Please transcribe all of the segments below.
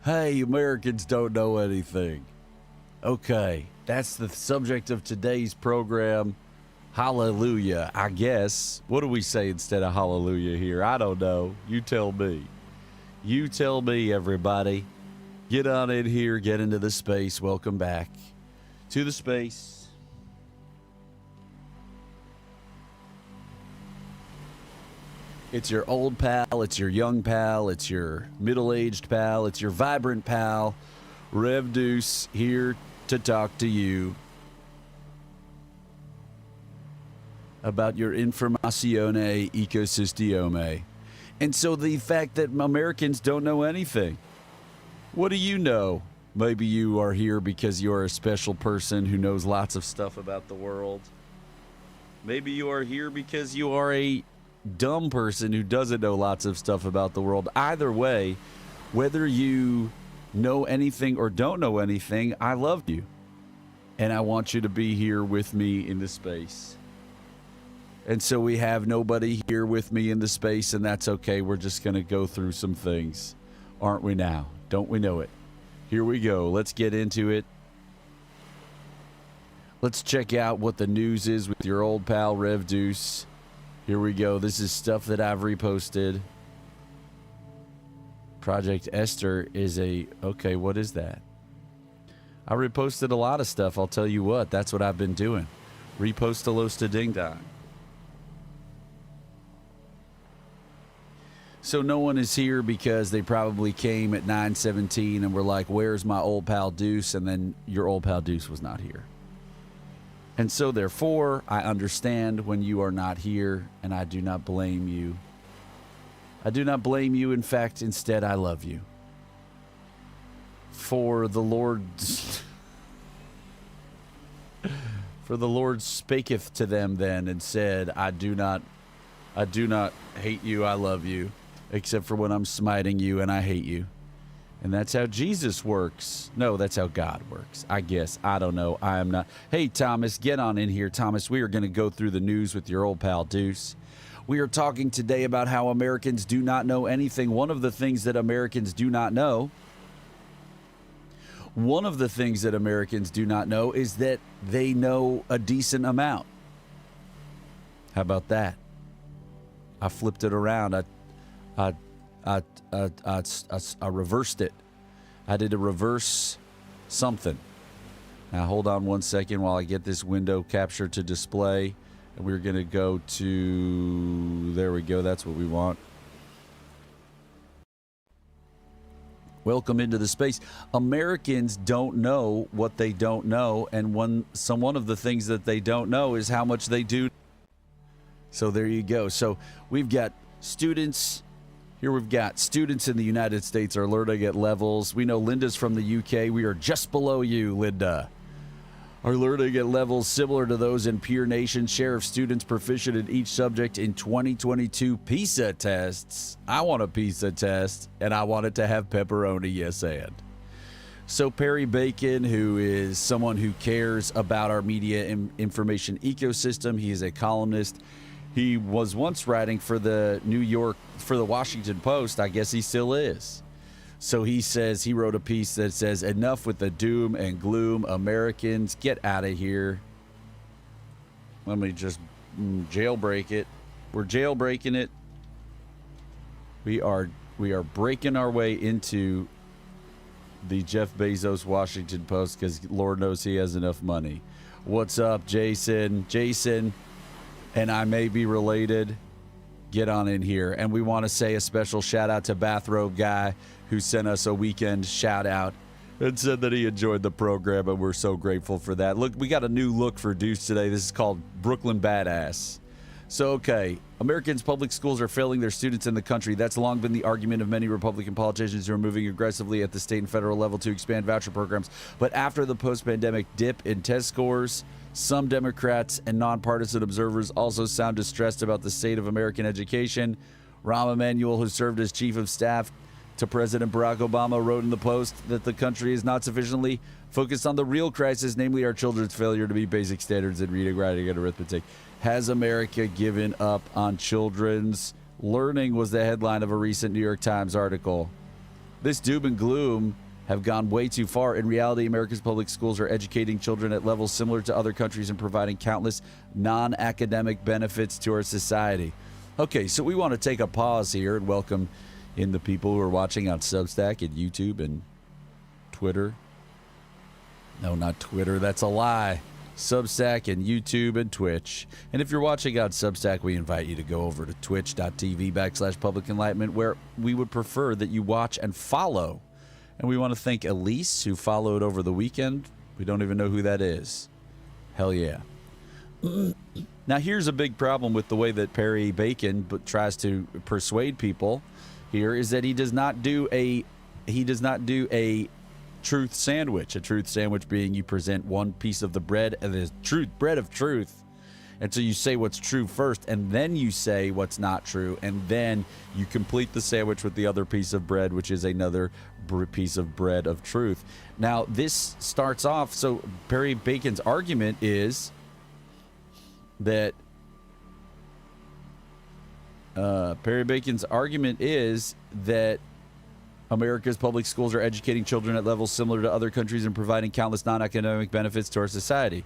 Hey, Americans don't know anything. Okay, that's the subject of today's program. Hallelujah, I guess. What do we say instead of hallelujah here? I don't know. You tell me. You tell me, everybody. Get on in here, get into the space. Welcome back to the space. It's your old pal, it's your young pal, it's your middle-aged pal, it's your vibrant pal, Rev Deuce, here to talk to you about your informazione ecosysteme. And so the fact that Americans don't know anything. What do you know? Maybe you are here because you are a special person who knows lots of stuff about the world. Maybe you are here because you are a dumb person who doesn't know lots of stuff about the world. Either way, whether you know anything or don't know anything, I love you. And I want you to be here with me in the space. And so we have nobody here with me in the space, and that's okay. We're just going to go through some things. Aren't we now? Don't we know it? Here we go. Let's get into it. Let's check out what the news is with your old pal, Rev Deuce. Here we go. This is stuff that I've reposted. Project Esther is okay, what is that? I reposted a lot of stuff. I'll tell you what. That's what I've been doing. Repost a Losta Ding Dong. So no one is here because they probably came at 9:17 and were like, where's my old pal Deuce? And then your old pal Deuce was not here. And so therefore, I understand when you are not here, and I do not blame you. I do not blame you. In fact, instead, I love you. For the Lord spaketh to them then and said, I do not hate you, I love you, except for when I'm smiting you and I hate you. And that's how Jesus works. No, that's how God works. I guess. I don't know. I am not. Hey, Thomas, get on in here. Thomas, we are going to go through the news with your old pal Deuce. We are talking today about how Americans do not know anything. One of the things that Americans do not know is that they know a decent amount. How about that? I flipped it around. I reversed it. I did a reverse something. Now hold on one second while I get this window capture to display. And we're going to go to, there we go. That's what we want. Welcome into the space. Americans don't know what they don't know. And one of the things that they don't know is how much they do. So there you go. So we've got students. Here we've got students in the United States are learning at levels. We know Linda's from the UK. We are just below you, Linda. Are learning at levels similar to those in peer nations. Share of students proficient in each subject in 2022 PISA tests. I want a PISA test, and I want it to have pepperoni, yes and. So Perry Bacon, who is someone who cares about our media information ecosystem, he is a columnist. He was once writing for the Washington Post. I guess he still is. So he says, he wrote a piece that says, enough with the doom and gloom. Americans, get out of here. Let me just jailbreak it. We're jailbreaking it. We are breaking our way into the Jeff Bezos Washington Post because Lord knows he has enough money. What's up, Jason? Jason and I may be related. Get on in here. And we want to say a special shout out to Bathrobe Guy who sent us a weekend shout out and said that he enjoyed the program, and we're so grateful for that. Look, we got a new look for Deuce today. This is called Brooklyn Badass. So, okay, Americans' public schools are failing their students in the country. That's long been the argument of many Republican politicians who are moving aggressively at the state and federal level to expand voucher programs. But after the post-pandemic dip in test scores, some Democrats and nonpartisan observers also sound distressed about the state of American education. Rahm Emanuel, who served as chief of staff to President Barack Obama, wrote in the Post that the country is not sufficiently focused on the real crisis, namely our children's failure to meet basic standards in reading, writing, and arithmetic. Has America given up on children's learning was the headline of a recent New York Times article. This doom and gloom have gone way too far. In reality, America's public schools are educating children at levels similar to other countries and providing countless non-academic benefits to our society. Okay, so we want to take a pause here and welcome in the people who are watching on Substack and YouTube and Twitter. No, not Twitter. That's a lie. Substack and YouTube and Twitch. And if you're watching on Substack, we invite you to go over to twitch.tv/Public Enlightenment, where we would prefer that you watch and follow. And we want to thank Elise, who followed over the weekend. We don't even know who that is. Hell yeah. Now, here's a big problem with the way that Perry Bacon tries to persuade people here is that he does not do a truth sandwich. A truth sandwich being you present one piece of the bread and the bread of truth. And so you say what's true first, and then you say what's not true, and then you complete the sandwich with the other piece of bread, which is another piece of bread of truth. Now, this starts off, so Perry Bacon's argument is that America's public schools are educating children at levels similar to other countries and providing countless non-academic benefits to our society.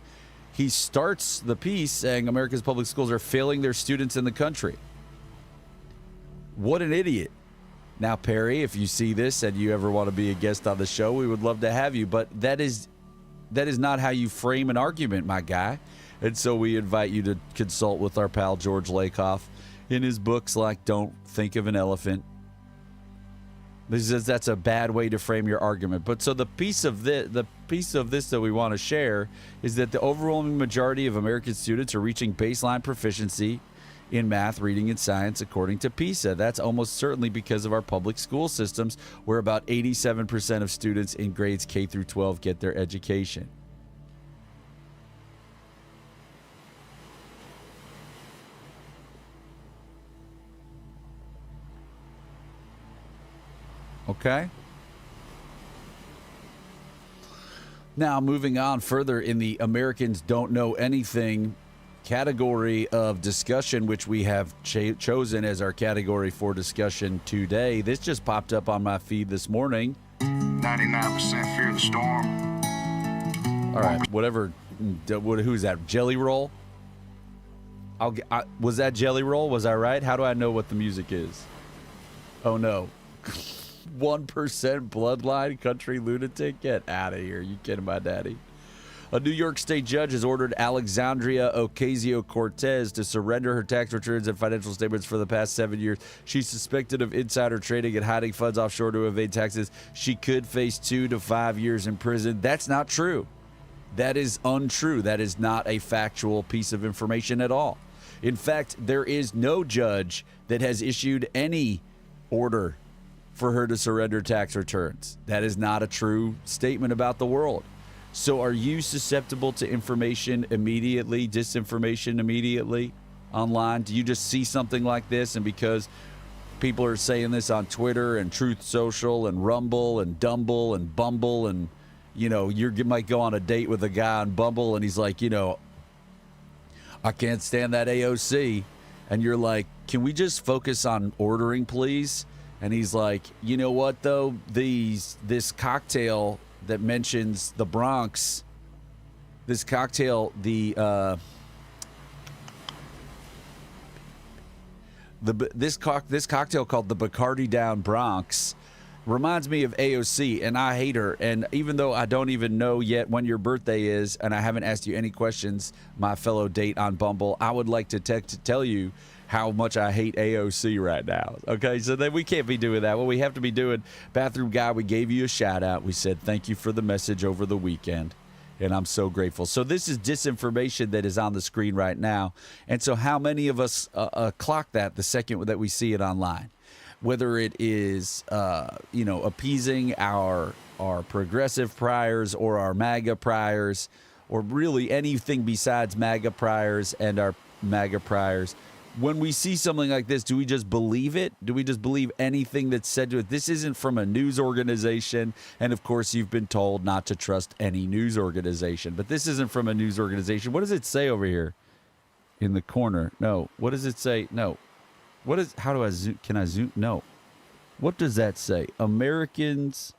He starts the piece saying America's public schools are failing their students in the country. What an idiot. Now, Perry, if you see this and you ever want to be a guest on the show, we would love to have you. But that is not how you frame an argument, my guy. And so we invite you to consult with our pal George Lakoff in his books like Don't Think of an Elephant. Because that's a bad way to frame your argument. But so the piece of this that we want to share is that the overwhelming majority of American students are reaching baseline proficiency in math, reading, and science, according to PISA. That's almost certainly because of our public school systems, where about 87% of students in grades K through 12 get their education. Okay? Now, moving on further in the Americans Don't Know Anything category of discussion, which we have chosen as our category for discussion today. This just popped up on my feed this morning. 99% fear the storm. All right, whatever. Who's that? Jelly Roll? Was that Jelly Roll? Was I right? How do I know what the music is? Oh, no. 1% bloodline country lunatic? Get out of here. You kidding my daddy? A New York State judge has ordered Alexandria Ocasio-Cortez to surrender her tax returns and financial statements for the past 7 years. She's suspected of insider trading and hiding funds offshore to evade taxes. She could face 2 to 5 years in prison. That's not true. That is untrue. That is not a factual piece of information at all. In fact, there is no judge that has issued any order for her to surrender tax returns. That is not a true statement about the world. So are you susceptible to information immediately, disinformation immediately online? Do you just see something like this, and because people are saying this on Twitter and Truth Social and Rumble and Dumble and Bumble, and you might go on a date with a guy on Bumble and he's like, I can't stand that AOC, and you're like, can we just focus on ordering, please? And he's like, you know what though, this cocktail that mentions the Bronx, this cocktail, this cocktail called the Bacardi Down Bronx reminds me of AOC, and I hate her. And even though I don't even know yet when your birthday is, and I haven't asked you any questions, my fellow date on Bumble, I would like to tell you how much I hate AOC right now. Okay, so then we can't be doing that. What we have to be doing, Bathroom Guy, we gave you a shout out. We said thank you for the message over the weekend, and I'm so grateful. So this is disinformation that is on the screen right now. And so how many of us clock that the second that we see it online? Whether it is, appeasing our progressive priors or our MAGA priors, or really anything besides MAGA priors and our MAGA priors. When we see something like this, do we just believe it? Do we just believe anything that's said to it? This isn't from a news organization. And of course, you've been told not to trust any news organization. But this isn't from a news organization. What does it say over here in the corner? No. What does it say? No. How do I zoom? Can I zoom? No. What does that say? Americans'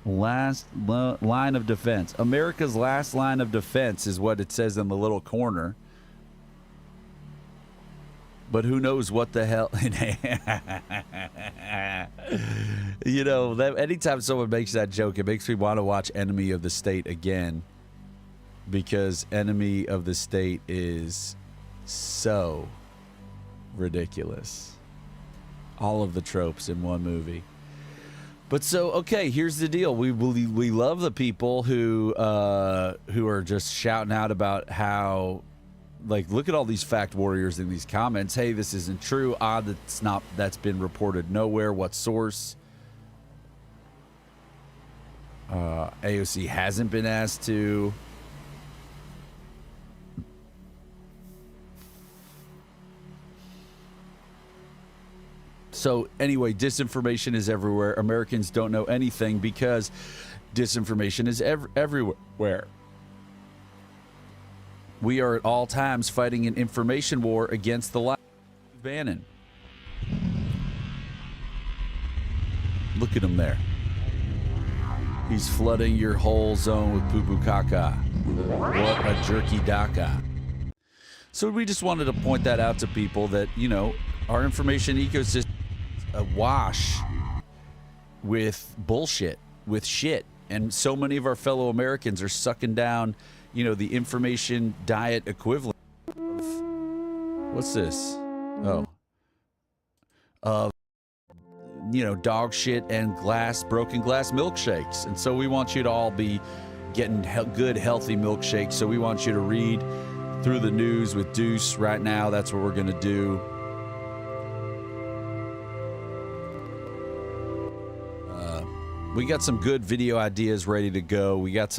last line of defense. America's last line of defense is what it says in the little corner. But who knows what the hell? You know, that anytime someone makes that joke, it makes me want to watch Enemy of the State again, because Enemy of the State is so ridiculous. All of the tropes in one movie. But so, okay, here's the deal. We love the people who are just shouting out about how, like, look at all these fact warriors in these comments. Hey, this isn't true. Odd that's been reported nowhere. What source? AOC hasn't been asked to. So anyway, disinformation is everywhere. Americans don't know anything because disinformation is everywhere. We are at all times fighting an information war against the lie of Bannon. Look at him there. He's flooding your whole zone with poo-poo caca. What a jerky daca. So we just wanted to point that out to people that, you know, our information ecosystem is awash with bullshit, with shit. And so many of our fellow Americans are sucking down, you know, the information diet equivalent of, what's this? Oh. Of, you know, dog shit and broken glass milkshakes. And so we want you to all be getting good, healthy milkshakes. So we want you to read through the news with Deuce right now. That's what we're going to do. We got some good video ideas ready to go. Today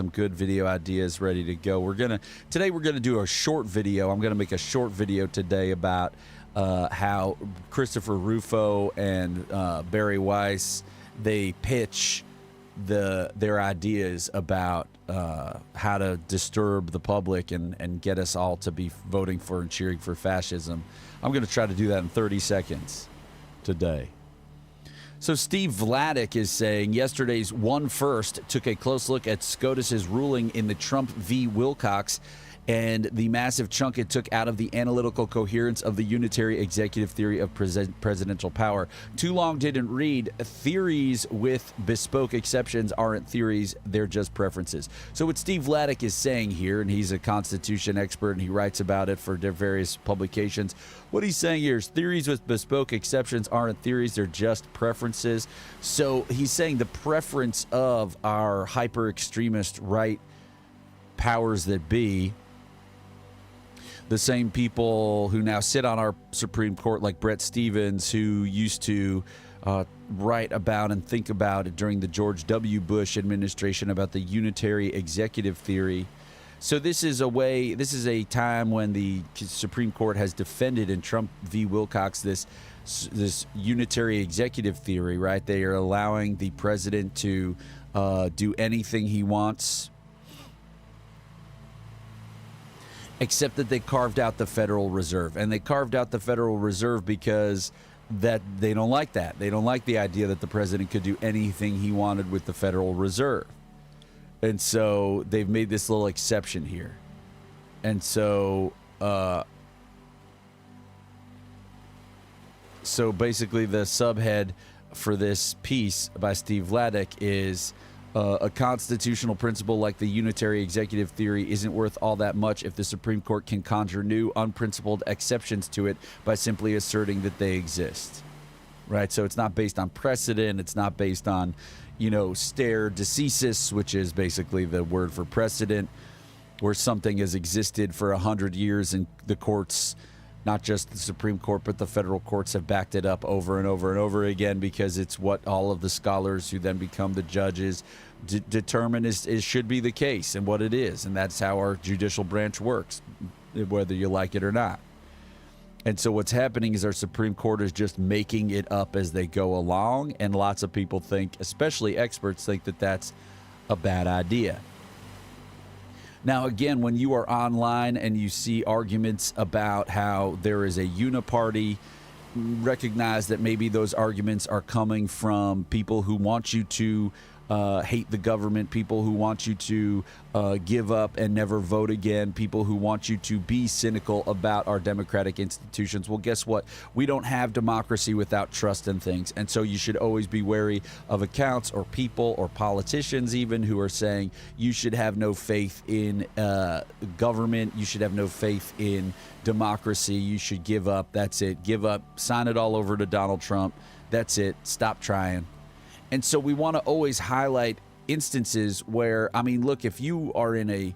we're gonna do a short video. I'm gonna make a short video today about how Christopher Rufo and Barry Weiss, they pitch their ideas about how to disturb the public and get us all to be voting for and cheering for fascism. I'm gonna try to do that in 30 seconds today. So Steve Vladeck is saying yesterday's One First took a close look at SCOTUS's ruling in the Trump v. Wilcox and the massive chunk it took out of the analytical coherence of the unitary executive theory of presidential power. Too long didn't read. Theories with bespoke exceptions aren't theories, they're just preferences. So what Steve Vladeck is saying here, and he's a Constitution expert and he writes about it for various publications, what he's saying here is theories with bespoke exceptions aren't theories, they're just preferences. So he's saying the preference of our hyper-extremist right powers that be, the same people who now sit on our Supreme Court, like Brett Stevens, who used to write about and think about it during the George W. Bush administration about the unitary executive theory. So this is a time when the Supreme Court has defended in Trump v. Wilcox this unitary executive theory, right? They are allowing the president to do anything he wants, except that they carved out the Federal Reserve. And they carved out the Federal Reserve because that they don't like that. They don't like the idea that the president could do anything he wanted with the Federal Reserve. And so they've made this little exception here. And so basically the subhead for this piece by Steve Vladeck is a constitutional principle like the unitary executive theory isn't worth all that much if the Supreme Court can conjure new, unprincipled exceptions to it by simply asserting that they exist. Right? So it's not based on precedent. It's not based on, stare decisis, which is basically the word for precedent, where something has existed for 100 years and the courts, not just the Supreme Court, but the federal courts have backed it up over and over and over again because it's what all of the scholars who then become the judges determine is should be the case and what it is. And that's how our judicial branch works, whether you like it or not. And so what's happening is our Supreme Court is just making it up as they go along. And lots of people think, especially experts, think that that's a bad idea. Now, again, when you are online and you see arguments about how there is a uniparty recognize that maybe those arguments are coming from people who want you to hate the government, people who want you to give up and never vote again, people who want you to be cynical about our democratic institutions. Well, guess what? We don't have democracy without trust in things. And so you should always be wary of accounts or people or politicians even who are saying you should have no faith in government, you should have no faith in democracy, you should give up. That's it. Give up. Sign it all over to Donald Trump. That's it. Stop trying. And so we want to always highlight instances where, I mean, look, if you are in a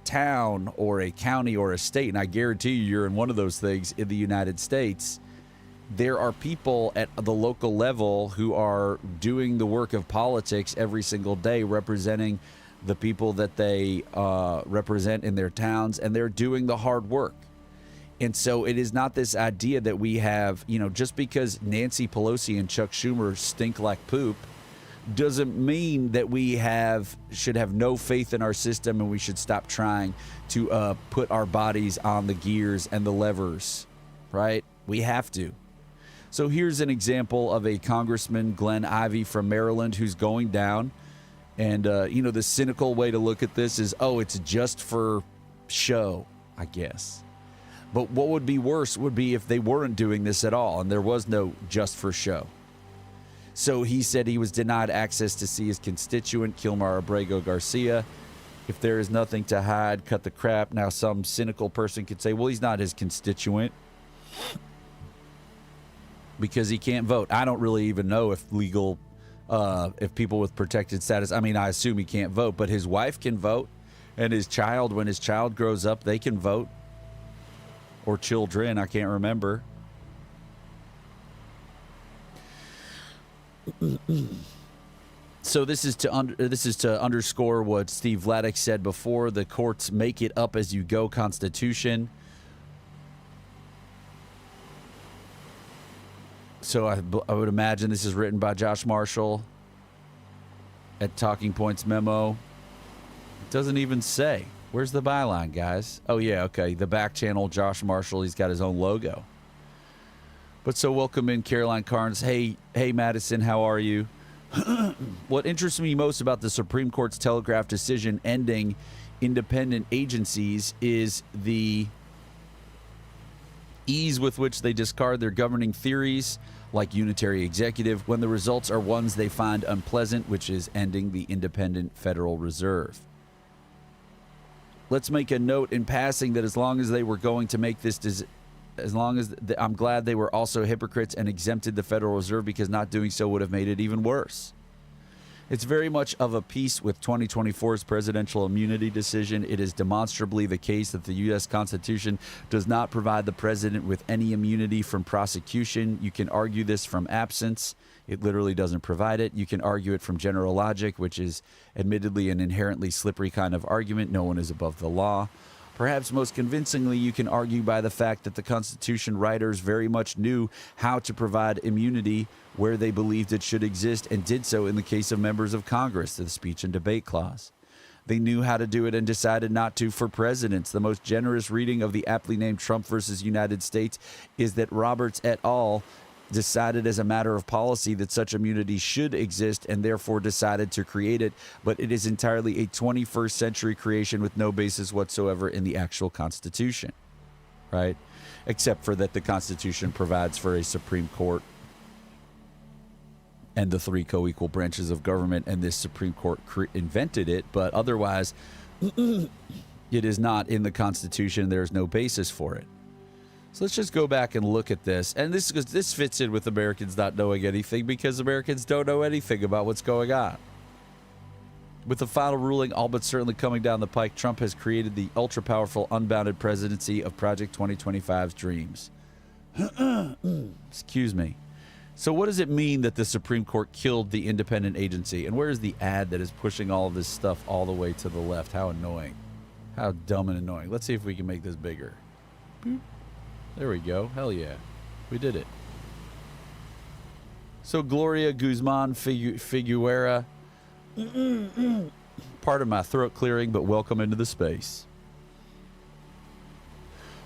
town or a county or a state, and I guarantee you're in one of those things in the United States, there are people at the local level who are doing the work of politics every single day, representing the people that they represent in their towns, and they're doing the hard work. And so it is not this idea that we have, just because Nancy Pelosi and Chuck Schumer stink like poop doesn't mean that we should have no faith in our system and we should stop trying to put our bodies on the gears and the levers, right? We have to. So here's an example of a Congressman, Glenn Ivey from Maryland, who's going down. And, the cynical way to look at this is, it's just for show, I guess. But what would be worse would be if they weren't doing this at all and there was no just for show. So he said he was denied access to see his constituent, Kilmar Abrego Garcia. If there is nothing to hide, cut the crap. Now some cynical person could say, well, he's not his constituent because he can't vote. I don't really even know if if people with protected status, I assume he can't vote, but his wife can vote, and his child, when his child grows up, they can vote. Or children, I can't remember. So this is to underscore what Steve Vladeck said before, the courts make it up as you go constitution. So I would imagine this is written by Josh Marshall at Talking Points Memo. It doesn't even say. Where's the byline, guys? Oh, yeah, okay. The back channel, Josh Marshall, he's got his own logo. But so welcome in Caroline Carnes. Hey, Madison, how are you? What interests me most about the Supreme Court's telegraph decision ending independent agencies is the ease with which they discard their governing theories, like unitary executive, when the results are ones they find unpleasant, which is ending the independent Federal Reserve. Let's make a note in passing that as long as they were going to make this, I'm glad they were also hypocrites and exempted the Federal Reserve, because not doing so would have made it even worse. It's very much of a piece with 2024's presidential immunity decision. It is demonstrably the case that the U.S. Constitution does not provide the president with any immunity from prosecution. You can argue this from absence. It literally doesn't provide it. You can argue it from general logic, which is admittedly an inherently slippery kind of argument. No one is above the law. Perhaps most convincingly, you can argue by the fact that the Constitution writers very much knew how to provide immunity where they believed it should exist, and did so in the case of members of Congress, the speech and debate clause. They knew how to do it and decided not to for presidents. The most generous reading of the aptly named Trump versus United States is that Roberts et al. Decided as a matter of policy that such immunity should exist, and therefore decided to create it, but it is entirely a 21st century creation with no basis whatsoever in the actual Constitution, right? Except for that the Constitution provides for a Supreme Court and the three co-equal branches of government, and this Supreme Court invented it, but otherwise it is not in the Constitution. There's no basis for it. So let's just go back and look at this. And this fits in with Americans not knowing anything, because Americans don't know anything about what's going on. With the final ruling all but certainly coming down the pike, Trump has created the ultra-powerful, unbounded presidency of Project 2025's dreams. Excuse me. So what does it mean that the Supreme Court killed the independent agency? And where is the ad that is pushing all of this stuff all the way to the left? How annoying. How dumb and annoying. Let's see if we can make this bigger. Boop. There we go. Hell yeah. We did it. So Gloria Guzman Figuera. Part of my throat clearing, but welcome into the space.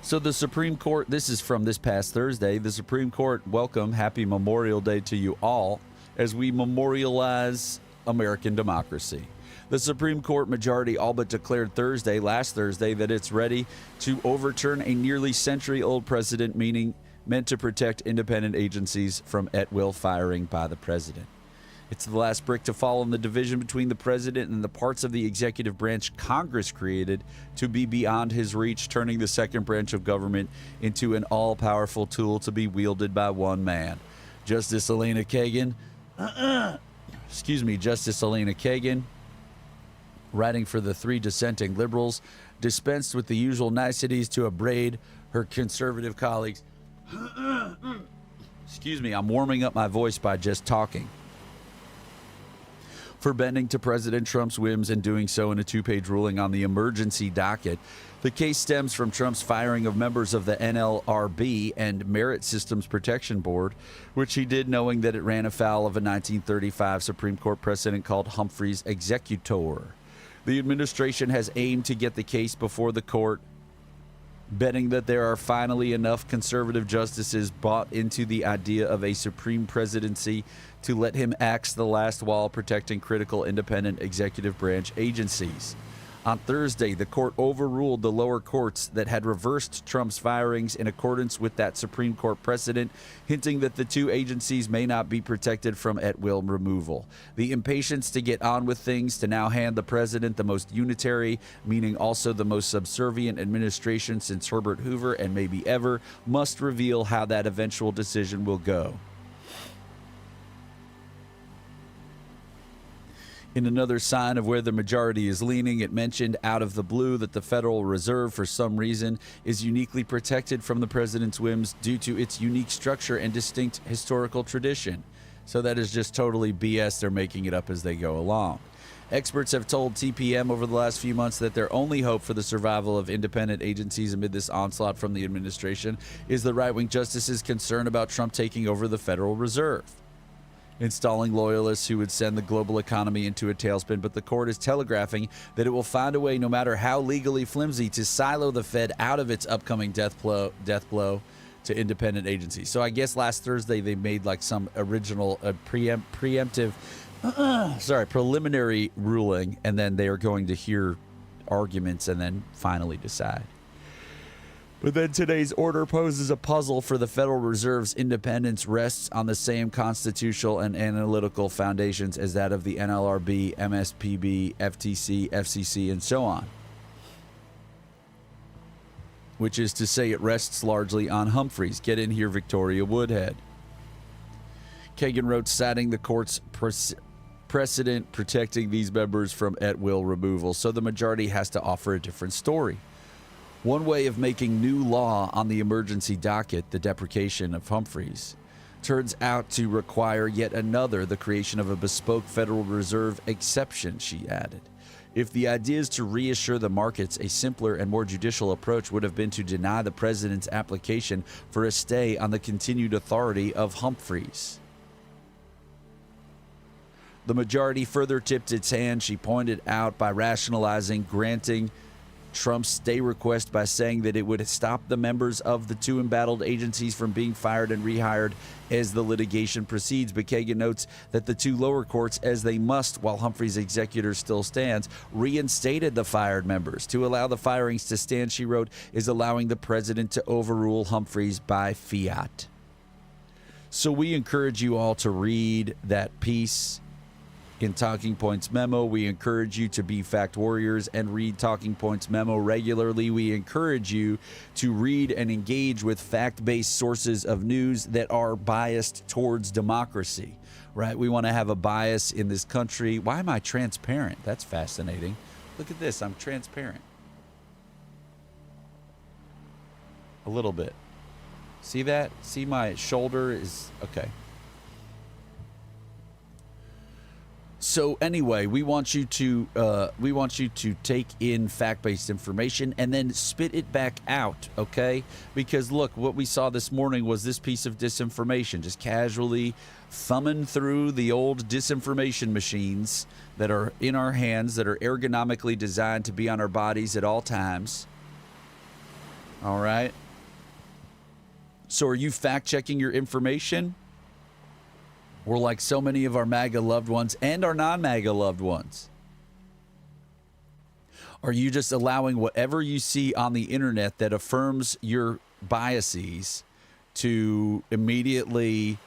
So the Supreme Court, this is from this past Thursday, the Supreme Court, welcome, happy Memorial Day to you all as we memorialize American democracy. The Supreme Court majority all but declared last Thursday, that it's ready to overturn a nearly century-old precedent meant to protect independent agencies from at-will firing by the president. It's the last brick to fall in the division between the president and the parts of the executive branch Congress created to be beyond his reach, turning the second branch of government into an all-powerful tool to be wielded by one man. Justice Elena Kagan, writing for the three dissenting liberals, dispensed with the usual niceties to upbraid her conservative colleagues. I'm warming up my voice by just talking. For bending to President Trump's whims and doing so in a two-page ruling on the emergency docket. The case stems from Trump's firing of members of the NLRB and Merit Systems Protection Board, which he did knowing that it ran afoul of a 1935 Supreme Court precedent called Humphrey's Executor. The administration has aimed to get the case before the court, betting that there are finally enough conservative justices bought into the idea of a supreme presidency to let him axe the last wall protecting critical independent executive branch agencies. On Thursday, the court overruled the lower courts that had reversed Trump's firings in accordance with that Supreme Court precedent, hinting that the two agencies may not be protected from at-will removal. The impatience to get on with things, to now hand the president the most unitary, meaning also the most subservient administration since Herbert Hoover and maybe ever, must reveal how that eventual decision will go. In another sign of where the majority is leaning, it mentioned out of the blue that the Federal Reserve, for some reason, is uniquely protected from the president's whims due to its unique structure and distinct historical tradition. So that is just totally BS. They're making it up as they go along. Experts have told TPM over the last few months that their only hope for the survival of independent agencies amid this onslaught from the administration is the right-wing justices' concern about Trump taking over the Federal Reserve, installing loyalists who would send the global economy into a tailspin. But the court is telegraphing that it will find a way, no matter how legally flimsy, to silo the Fed out of its upcoming death blow to independent agencies. So I guess last Thursday they made like some original preliminary ruling, and then they are going to hear arguments and then finally decide. But then today's order poses a puzzle, for the Federal Reserve's independence rests on the same constitutional and analytical foundations as that of the NLRB, MSPB, FTC, FCC, and so on. Which is to say, it rests largely on Humphreys. Get in here, Victoria Woodhead. Kagan wrote, citing the court's precedent protecting these members from at-will removal. So the majority has to offer a different story. One way of making new law on the emergency docket, the deprecation of Humphreys, turns out to require yet another, the creation of a bespoke Federal Reserve exception, she added. If the idea is to reassure the markets, a simpler and more judicial approach would have been to deny the president's application for a stay on the continued authority of Humphreys. The majority further tipped its hand, she pointed out, by rationalizing granting Trump's stay request by saying that it would stop the members of the two embattled agencies from being fired and rehired as the litigation proceeds. But Kagan notes that the two lower courts, as they must while Humphrey's executor still stands, reinstated the fired members. To allow the firings to stand, she wrote, is allowing the president to overrule Humphreys by fiat. So we encourage you all to read that piece in Talking Points Memo. We encourage you to be fact warriors and read Talking Points Memo regularly. We encourage you to read and engage with fact-based sources of news that are biased towards democracy, right? We want to have a bias in this country. Why am I transparent? That's fascinating. Look at this. I'm transparent. A little bit. See that? See my shoulder is okay. So anyway, we want you to take in fact-based information and then spit it back out, okay? Because look, what we saw this morning was this piece of disinformation, just casually thumbing through the old disinformation machines that are in our hands, that are ergonomically designed to be on our bodies at all times. All right. So are you fact checking your information? Or like so many of our MAGA loved ones and our non-MAGA loved ones? Are you just allowing whatever you see on the internet that affirms your biases to immediately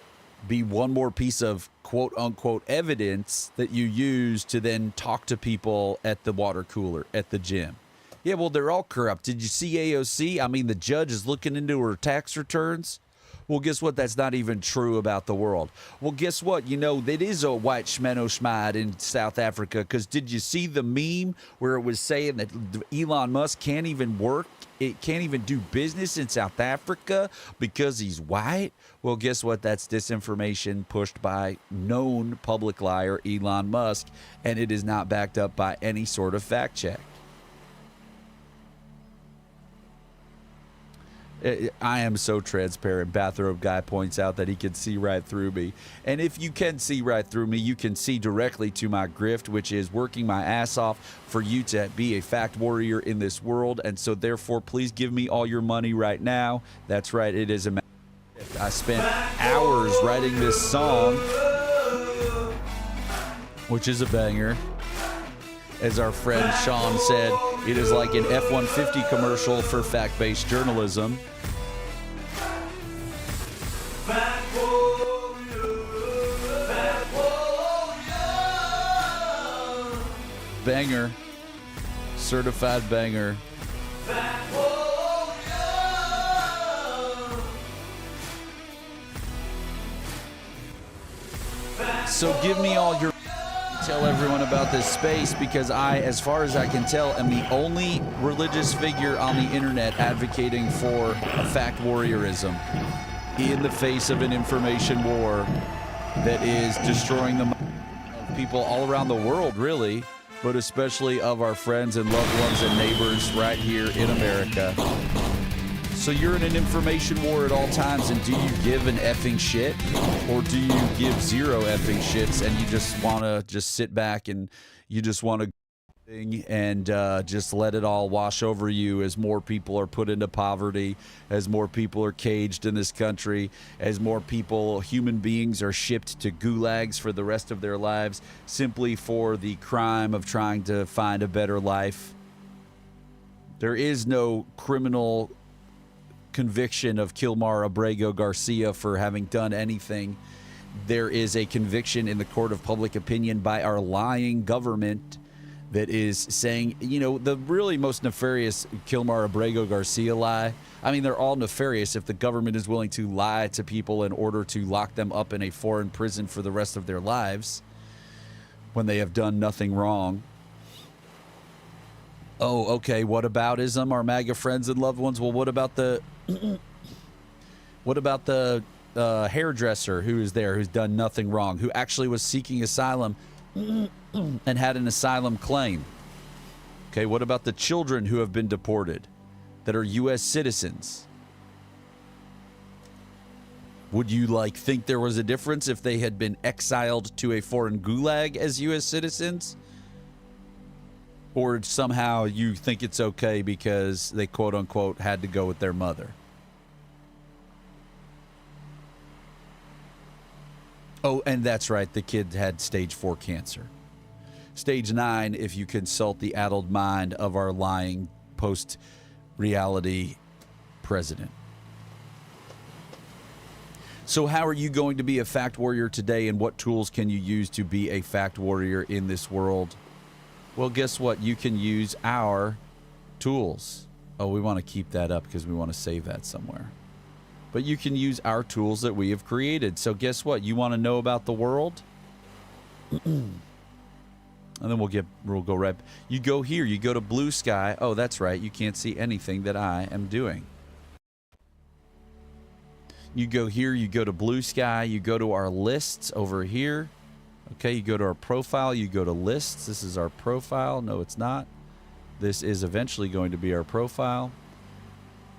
be one more piece of quote unquote evidence that you use to then talk to people at the water cooler, at the gym? Yeah, well, they're all corrupt. Did you see AOC? I mean, the judge is looking into her tax returns. Well, guess what? That's not even true about the world. Well, guess what? You know, it is a white schmeno schmide in South Africa, because did you see the meme where it was saying that Elon Musk can't even work? It can't even do business in South Africa because he's white? Well, guess what? That's disinformation pushed by known public liar Elon Musk, and it is not backed up by any sort of fact check. I am so transparent. Bathrobe Guy points out that he can see right through me. And if you can see right through me, you can see directly to my grift, which is working my ass off for you to be a fact warrior in this world. And so therefore, please give me all your money right now. That's right, it is a gift. I spent hours writing this song, which is a banger. As our friend Sean said, it is like an F-150 commercial for fact-based journalism. Banger. Certified banger. So give me all your... Tell everyone about this space, because I, as far as I can tell, am the only religious figure on the internet advocating for fact warriorism in the face of an information war that is destroying the minds of people all around the world, really, but especially of our friends and loved ones and neighbors right here in America. So you're in an information war at all times, and do you give an effing shit? Or do you give zero effing shits and you just want to just sit back and you just want to and just let it all wash over you as more people are put into poverty, as more people are caged in this country, as more people, human beings, are shipped to gulags for the rest of their lives simply for the crime of trying to find a better life? There is no criminal conviction of Kilmar Abrego Garcia for having done anything. There is a conviction in the court of public opinion by our lying government that is saying, you know, the really most nefarious Kilmar Abrego Garcia lie. I mean, they're all nefarious if the government is willing to lie to people in order to lock them up in a foreign prison for the rest of their lives when they have done nothing wrong. Oh, okay. What aboutism, our MAGA friends and loved ones? Well, what about the hairdresser who is there, who's done nothing wrong, who actually was seeking asylum and had an asylum claim? Okay, what about the children who have been deported that are U.S. citizens? Would you think there was a difference if they had been exiled to a foreign gulag as U.S. citizens? Or somehow you think it's okay because they quote unquote had to go with their mother? Oh, and that's right, the kid had stage 4 cancer. Stage 9 if you consult the addled mind of our lying post-reality president. So how are you going to be a fact warrior today, and what tools can you use to be a fact warrior in this world? Well, guess what? You can use our tools. Oh, we want to keep that up because we want to save that somewhere. But you can use our tools that we have created. So guess what? You want to know about the world? And then we'll go right. You go here. You go to Blue Sky. Oh, that's right. You can't see anything that I am doing. You go here. You go to Blue Sky. You go to our lists over here. Okay, you go to our profile, you go to lists. This is our profile. No, it's not. This is eventually going to be our profile.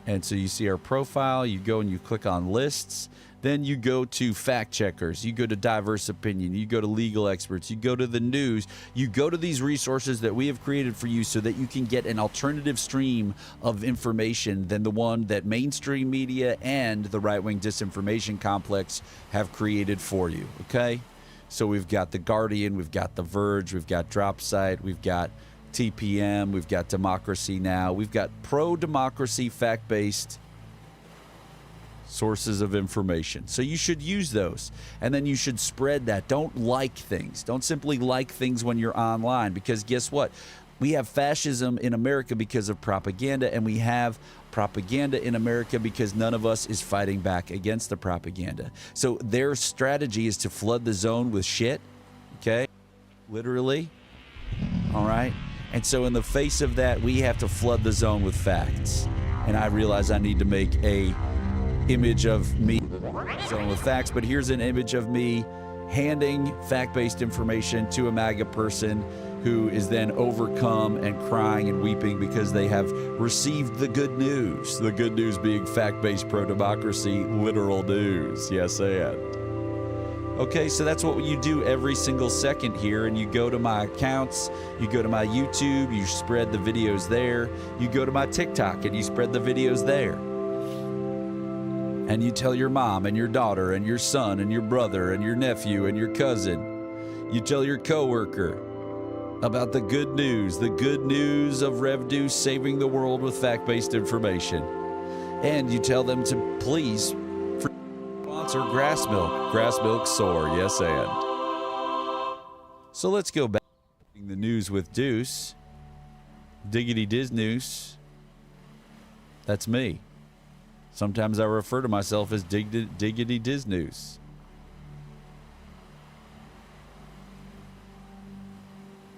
And so you see our profile, you go and you click on lists. Then you go to fact checkers, you go to diverse opinion, you go to legal experts, you go to the news, you go to these resources that we have created for you so that you can get an alternative stream of information than the one that mainstream media and the right-wing disinformation complex have created for you, okay? So we've got The Guardian, we've got The Verge, we've got DropSite, we've got TPM, we've got Democracy Now!, we've got pro-democracy, fact-based sources of information. So you should use those. And then you should spread that. Don't like things. Don't simply like things when you're online, because guess what? We have fascism in America because of propaganda, and we have propaganda in America because none of us is fighting back against the propaganda. So their strategy is to flood the zone with shit, okay? Literally. All right? And so in the face of that, we have to flood the zone with facts. And I realize I need to make a image of me zone with facts, but here's an image of me handing fact-based information to a MAGA person who is then overcome and crying and weeping because they have received the good news. The good news being fact-based pro-democracy, literal news. Yes, and. Okay, so that's what you do every single second here, and you go to my accounts, you go to my YouTube, you spread the videos there, you go to my TikTok and you spread the videos there. And you tell your mom and your daughter and your son and your brother and your nephew and your cousin. You tell your coworker about the good news of Rev Deuce saving the world with fact-based information. And you tell them to please sponsor Grass Milk. Grass Milk Soar, yes and. So let's go back to the news with Deuce. Diggity Diz News. That's me. Sometimes I refer to myself as Diggity Diz News.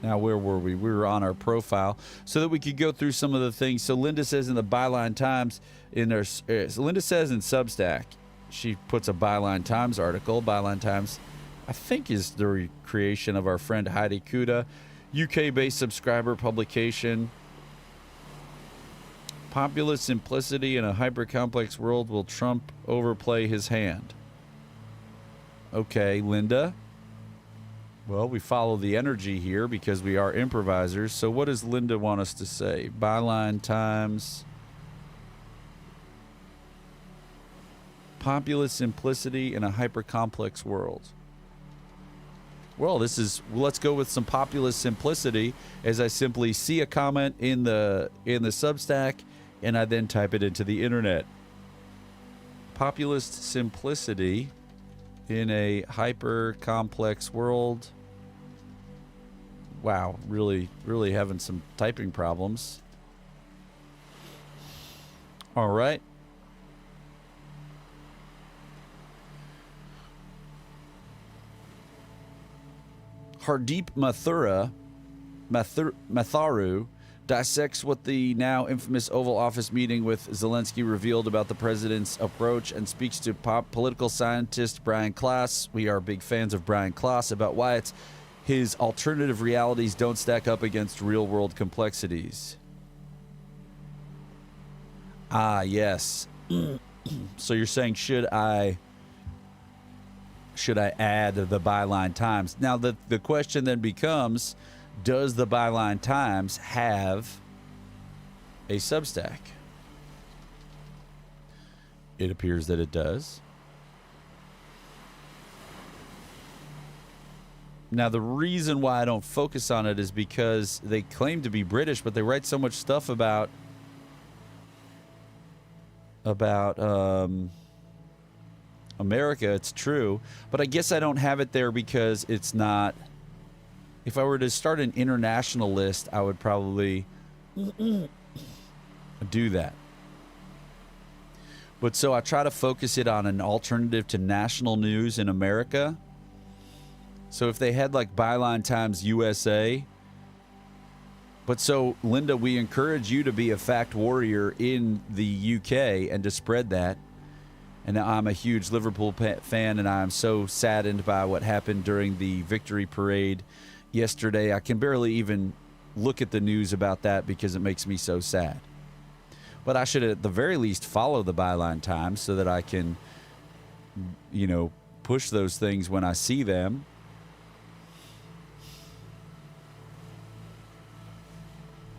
Now, where were we? We were on our profile so that we could go through some of the things. So Linda says in the Byline Times, Linda says in Substack, she puts a Byline Times article. Byline Times, I think, is the creation of our friend Heidi Kuda, UK-based subscriber publication. Populist simplicity in a hyper-complex world, will Trump overplay his hand? Okay, Linda. Well, we follow the energy here because we are improvisers. So what does Linda want us to say? Byline Times. Populist simplicity in a hyper-complex world. Well, let's go with some populist simplicity as I simply see a comment in the Substack and I then type it into the internet. Populist simplicity in a hyper-complex world. Wow, really having some typing problems. All right. Hardeep Matharu dissects what the now infamous Oval Office meeting with Zelensky revealed about the president's approach and speaks to political scientist Brian Klaas. We are big fans of Brian Klaas about why his alternative realities don't stack up against real-world complexities. Ah, yes. So you're saying, should I add the Byline Times? Now, the question then becomes, does the Byline Times have a Substack? It appears that it does. Now, the reason why I don't focus on it is because they claim to be British, but they write so much stuff about America. It's true, but I guess I don't have it there because it's not. If I were to start an international list, I would probably do that. But so I try to focus it on an alternative to national news in America. So if they had like Byline Times USA. But so, Linda, we encourage you to be a fact warrior in the UK and to spread that. And I'm a huge Liverpool fan, and I'm so saddened by what happened during the victory parade yesterday. I can barely even look at the news about that because it makes me so sad. but I should at the very least follow the Byline Times so that I can, push those things when I see them.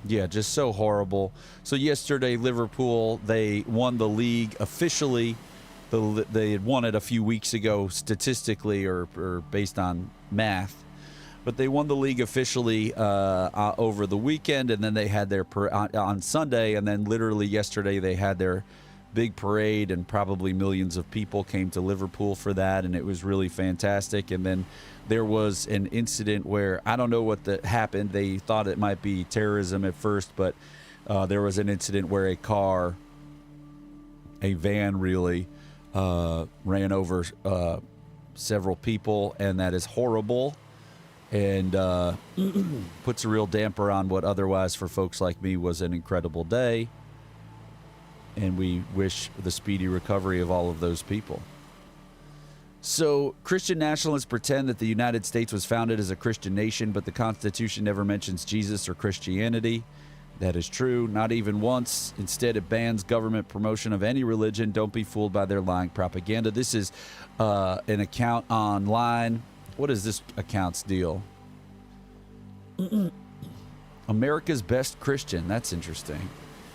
Yeah, just so horrible. So yesterday, Liverpool, they won the league officially. They had won it a few weeks ago statistically or based on math. But they won the league officially over the weekend, and then they had their on Sunday, and then literally yesterday they had their big parade, and probably millions of people came to Liverpool for that, and it was really fantastic. And then there was an incident where I don't know what happened. They thought it might be terrorism at first, but there was an incident where a van really ran over several people, and that is horrible. And puts a real damper on what otherwise for folks like me was an incredible day. And we wish the speedy recovery of all of those people. So Christian nationalists pretend that the United States was founded as a Christian nation, but the Constitution never mentions Jesus or Christianity. That is true, not even once. Instead, it bans government promotion of any religion. Don't be fooled by their lying propaganda. This is an account online. What is this account's deal? America's Best Christian. That's interesting.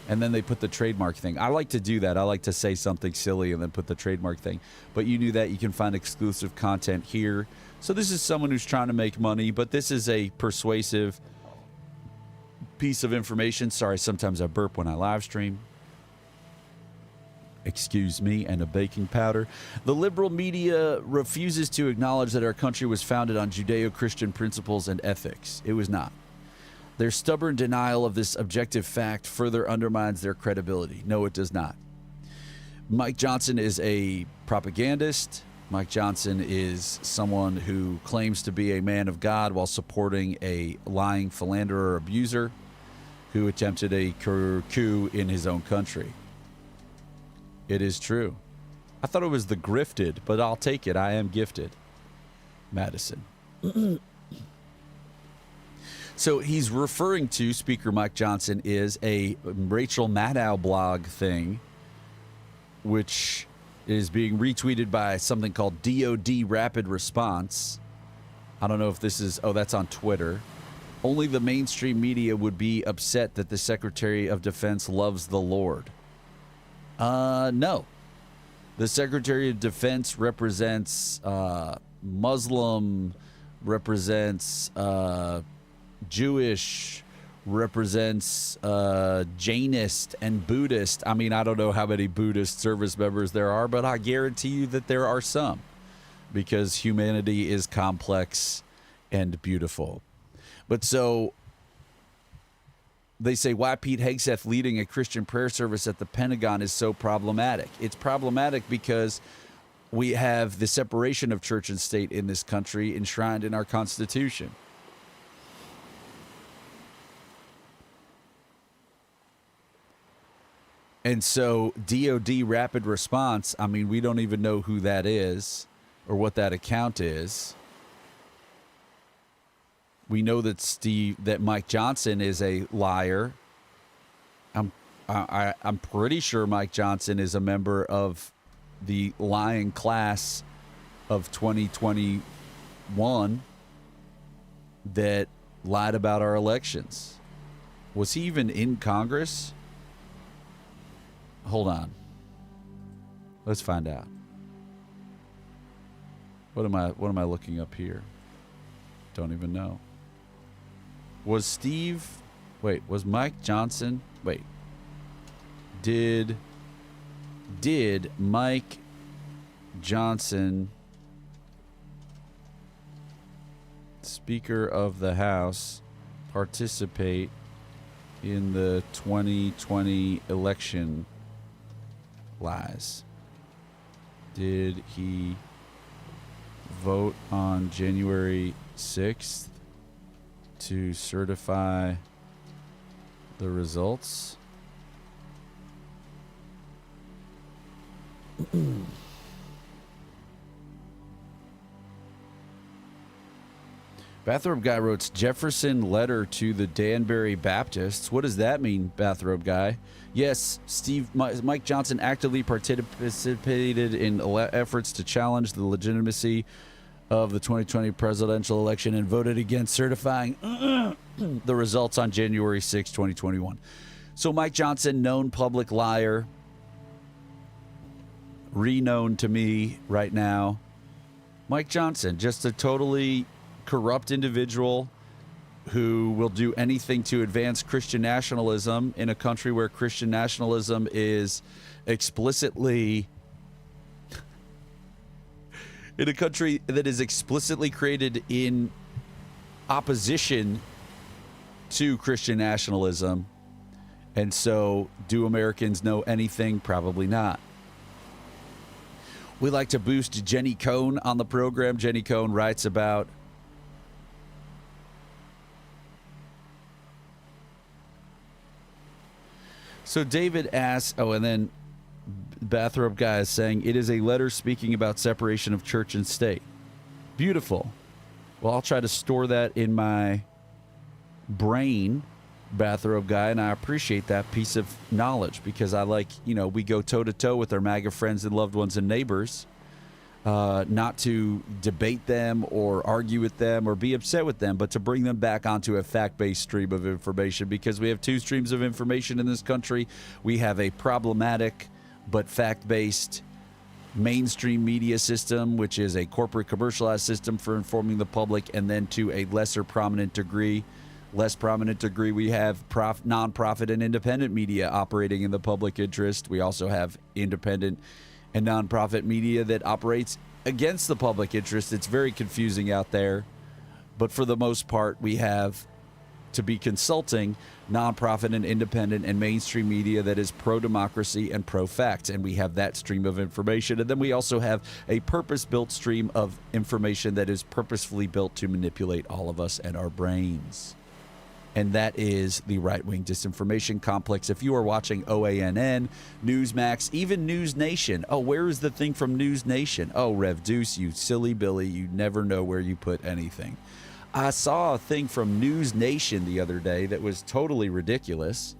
And then they put the trademark thing. I like to do that. I like to say something silly and then put the trademark thing. But you knew that. You can find exclusive content here. So this is someone who's trying to make money, but this is a persuasive piece of information. Sorry, sometimes I burp when I live stream. Excuse me, and a baking powder. The liberal media refuses to acknowledge that our country was founded on Judeo-Christian principles and ethics. It was not. Their stubborn denial of this objective fact further undermines their credibility. No, it does not. Mike Johnson is a propagandist. Mike Johnson is someone who claims to be a man of God while supporting a lying philanderer abuser who attempted a coup in his own country. It is true. I thought it was the grifted, but I'll take it. I am gifted. Madison. So he's referring to, Speaker Mike Johnson, is a Rachel Maddow blog thing, which is being retweeted by something called DOD Rapid Response. I don't know if this is, that's on Twitter. Only the mainstream media would be upset that the Secretary of Defense loves the Lord. No. The Secretary of Defense represents Muslim, represents Jewish, represents Jainist and Buddhist. I mean, I don't know how many Buddhist service members there are, but I guarantee you that there are some, because humanity is complex and beautiful. But so they say why Pete Hegseth leading a Christian prayer service at the Pentagon is so problematic. It's problematic because we have the separation of church and state in this country enshrined in our Constitution. And so DOD Rapid Response, I mean, we don't even know who that is or what that account is. We know that Mike Johnson is a liar. I'm pretty sure Mike Johnson is a member of the lying class of 2021 that lied about our elections. Was he even in Congress? Hold on. Let's find out. What am I looking up here? Don't even know. Was Mike Johnson? Wait. Did Mike Johnson, Speaker of the House, participate in the 2020 election lies? Did he vote on January 6th to certify the results? Bathrobe Guy wrote Jefferson letter to the Danbury Baptists. What does that mean, Bathrobe Guy? Yes, Mike Johnson actively participated in efforts to challenge the legitimacy of the 2020 presidential election and voted against certifying the results on January 6, 2021. So Mike Johnson, known public liar, reknown to me right now. Mike Johnson, just a totally corrupt individual who will do anything to advance Christian nationalism in a country where Christian nationalism is explicitly in a country that is explicitly created in opposition to Christian nationalism. And so, do Americans know anything? Probably not. We like to boost Jenny Cohn on the program. Jenny Cohn writes about So David asks, and then Bathrobe Guy is saying, it is a letter speaking about separation of church and state. Beautiful. Well, I'll try to store that in my brain, Bathrobe Guy, and I appreciate that piece of knowledge because I like, we go toe-to-toe with our MAGA friends and loved ones and neighbors, not to debate them or argue with them or be upset with them, but to bring them back onto a fact-based stream of information because we have two streams of information in this country. We have a problematic but fact-based mainstream media system, which is a corporate commercialized system for informing the public, and then to a less prominent degree, we have nonprofit and independent media operating in the public interest. We also have independent and nonprofit media that operates against the public interest. It's very confusing out there, but for the most part, we have, to be consulting, nonprofit and independent and mainstream media that is pro-democracy and pro-fact, and we have that stream of information. And then we also have a purpose-built stream of information that is purposefully built to manipulate all of us and our brains. And that is the right-wing disinformation complex. If you are watching OANN, Newsmax, even News Nation. Oh, where is the thing from News Nation? Oh, Rev Deuce, you silly Billy, you never know where you put anything. I saw a thing from News Nation the other day that was totally ridiculous.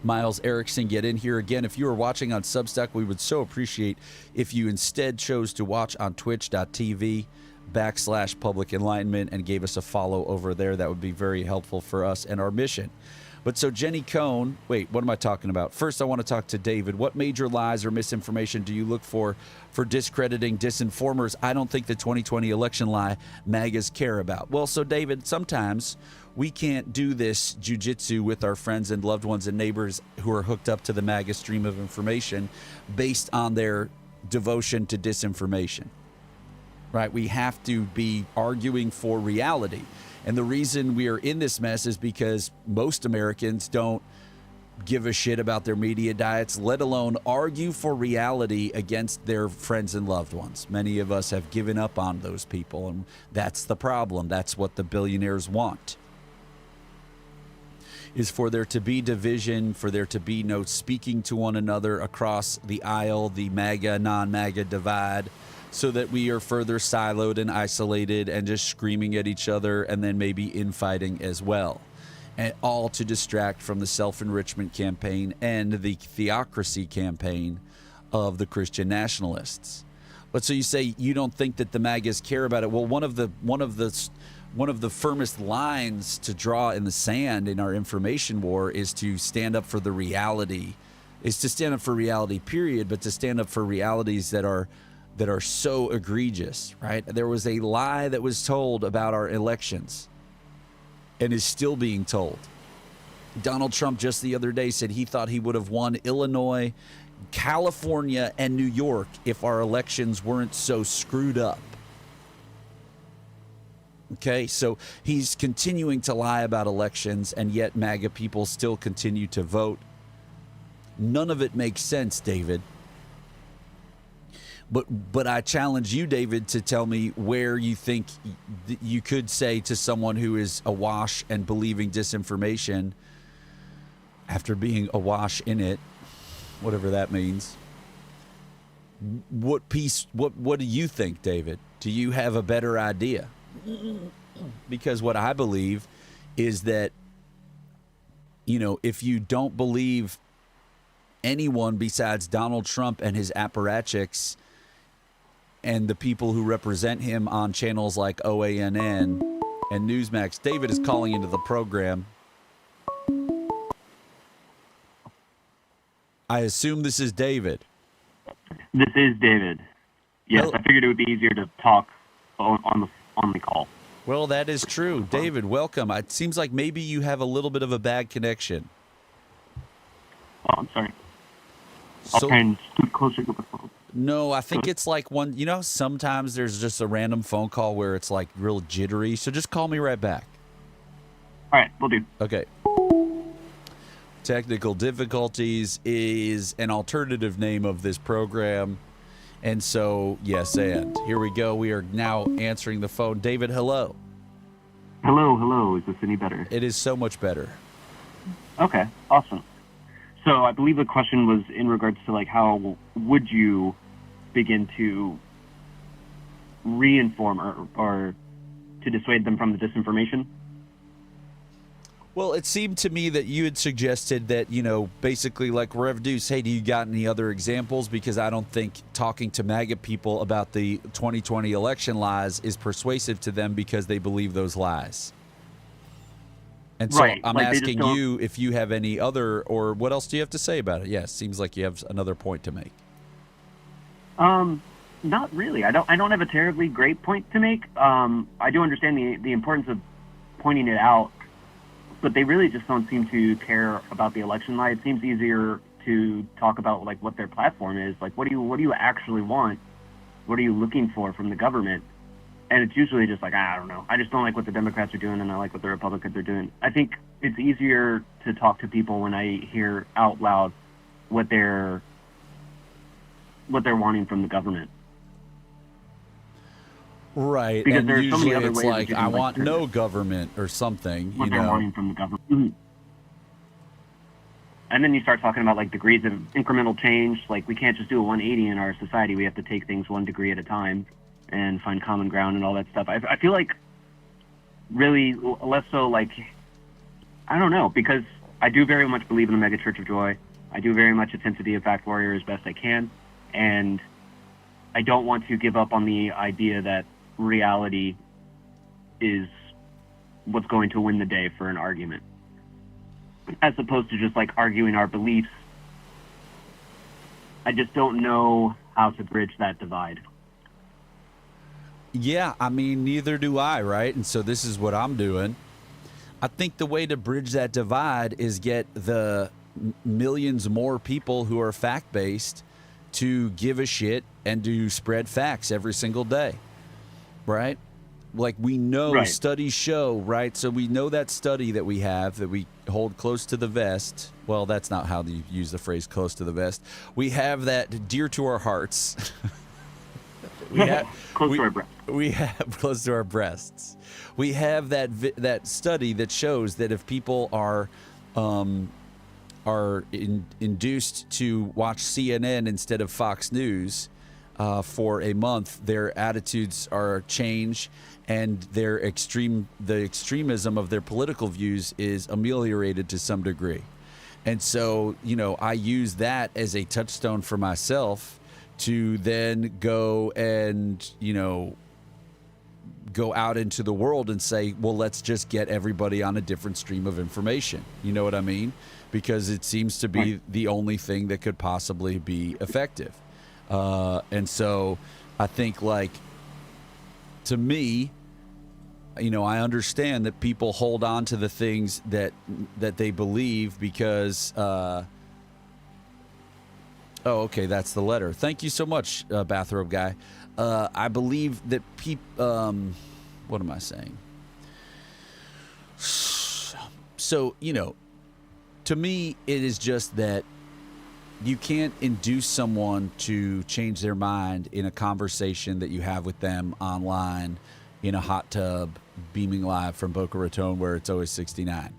Miles Erickson, get in here again. If you are watching on Substack, we would so appreciate if you instead chose to watch on twitch.tv/Public Enlightenment and gave us a follow over there. That would be very helpful for us and our mission. But so Jenny Cohn, wait, what am I talking about? First, I want to talk to David. What major lies or misinformation do you look for discrediting disinformers? I don't think the 2020 election lie MAGAs care about. Well, so David, sometimes we can't do this jujitsu with our friends and loved ones and neighbors who are hooked up to the MAGA stream of information based on their devotion to disinformation. Right? We have to be arguing for reality. And the reason we are in this mess is because most Americans don't give a shit about their media diets, let alone argue for reality against their friends and loved ones. Many of us have given up on those people, and that's the problem. That's what the billionaires want, is for there to be division, for there to be no speaking to one another across the aisle, the MAGA, non-MAGA divide, so that we are further siloed and isolated and just screaming at each other and then maybe infighting as well. And all to distract from the self-enrichment campaign and the theocracy campaign of the Christian nationalists. But so you say you don't think that the MAGAs care about it. Well, one of the firmest lines to draw in the sand in our information war is to stand up for the reality, period, but to stand up for realities that are so egregious, right? There was a lie that was told about our elections and is still being told. Donald Trump just the other day said he thought he would have won Illinois, California, and New York if our elections weren't so screwed up. Okay, so he's continuing to lie about elections, and yet MAGA people still continue to vote. None of it makes sense, David. But I challenge you, David, to tell me where you think you could say to someone who is awash and believing disinformation after being awash in it, whatever that means. What do you think, David? Do you have a better idea? Because what I believe is that, if you don't believe anyone besides Donald Trump and his apparatchiks and the people who represent him on channels like OANN and Newsmax. David is calling into the program. I assume this is David. This is David. Yes, I figured it would be easier to talk on the call. Well, that is true. David, welcome. It seems like maybe you have a little bit of a bad connection. Oh, I'm sorry. I'll try and scoot closer to the phone. No, I think it's like one, sometimes there's just a random phone call where it's like real jittery. So just call me right back. All right, we'll do. Okay. Technical difficulties is an alternative name of this program. And so, yes, and here we go. We are now answering the phone. David, hello. Hello. Is this any better? It is so much better. Okay, awesome. So I believe the question was in regards to like how would you begin to re-inform or to dissuade them from the disinformation? Well, it seemed to me that you had suggested that, basically like Rev Deuce, hey, do you got any other examples? Because I don't think talking to MAGA people about the 2020 election lies is persuasive to them because they believe those lies. And so right. I'm like asking you if you have any other, or what else do you have to say about it? Yes, seems like you have another point to make. Not really. I don't have a terribly great point to make. I do understand the importance of pointing it out, but they really just don't seem to care about the election lie. It seems easier to talk about like what their platform is. Like, what do you actually want? What are you looking for from the government? And it's usually just like, I don't know. I just don't like what the Democrats are doing, and I like what the Republicans are doing. I think it's easier to talk to people when I hear out loud what they're wanting from the government. Right, because and there's so many usually other it's ways that like, you can, I like, want no government or something, what they're wanting from the government. Mm-hmm. And then you start talking about like degrees of incremental change. Like, we can't just do a 180 in our society. We have to take things 1 degree at a time and find common ground and all that stuff. I feel like really less so like, I don't know, because I do very much believe in the mega church of joy. I do very much attempt to be a fact warrior as best I can. And I don't want to give up on the idea that reality is what's going to win the day for an argument, as opposed to just like arguing our beliefs. I just don't know how to bridge that divide. Yeah, I mean, neither do I, right? And so this is what I'm doing. I think the way to bridge that divide is get the millions more people who are fact-based to give a shit and to spread facts every single day, right? Like, we know Right. Studies show, right? So we know that study that we have that we hold close to the vest. Well, that's not how you use the phrase close to the vest. We have that dear to our hearts. We have Close to our breath. We have close to our breasts. We have that study that shows that if people are induced to watch CNN instead of Fox News for a month, their attitudes are changed, and the extremism of their political views is ameliorated to some degree. And so, I use that as a touchstone for myself to then go and, go out into the world and say, well, let's just get everybody on a different stream of information. You know what I mean? Because it seems to be the only thing that could possibly be effective. And so I think, like, to me, I understand that people hold on to the things that they believe because, oh, okay, that's the letter. Thank you so much, bathrobe guy. I believe that people, what am I saying? So, to me, it is just that you can't induce someone to change their mind in a conversation that you have with them online in a hot tub beaming live from Boca Raton where it's always 69.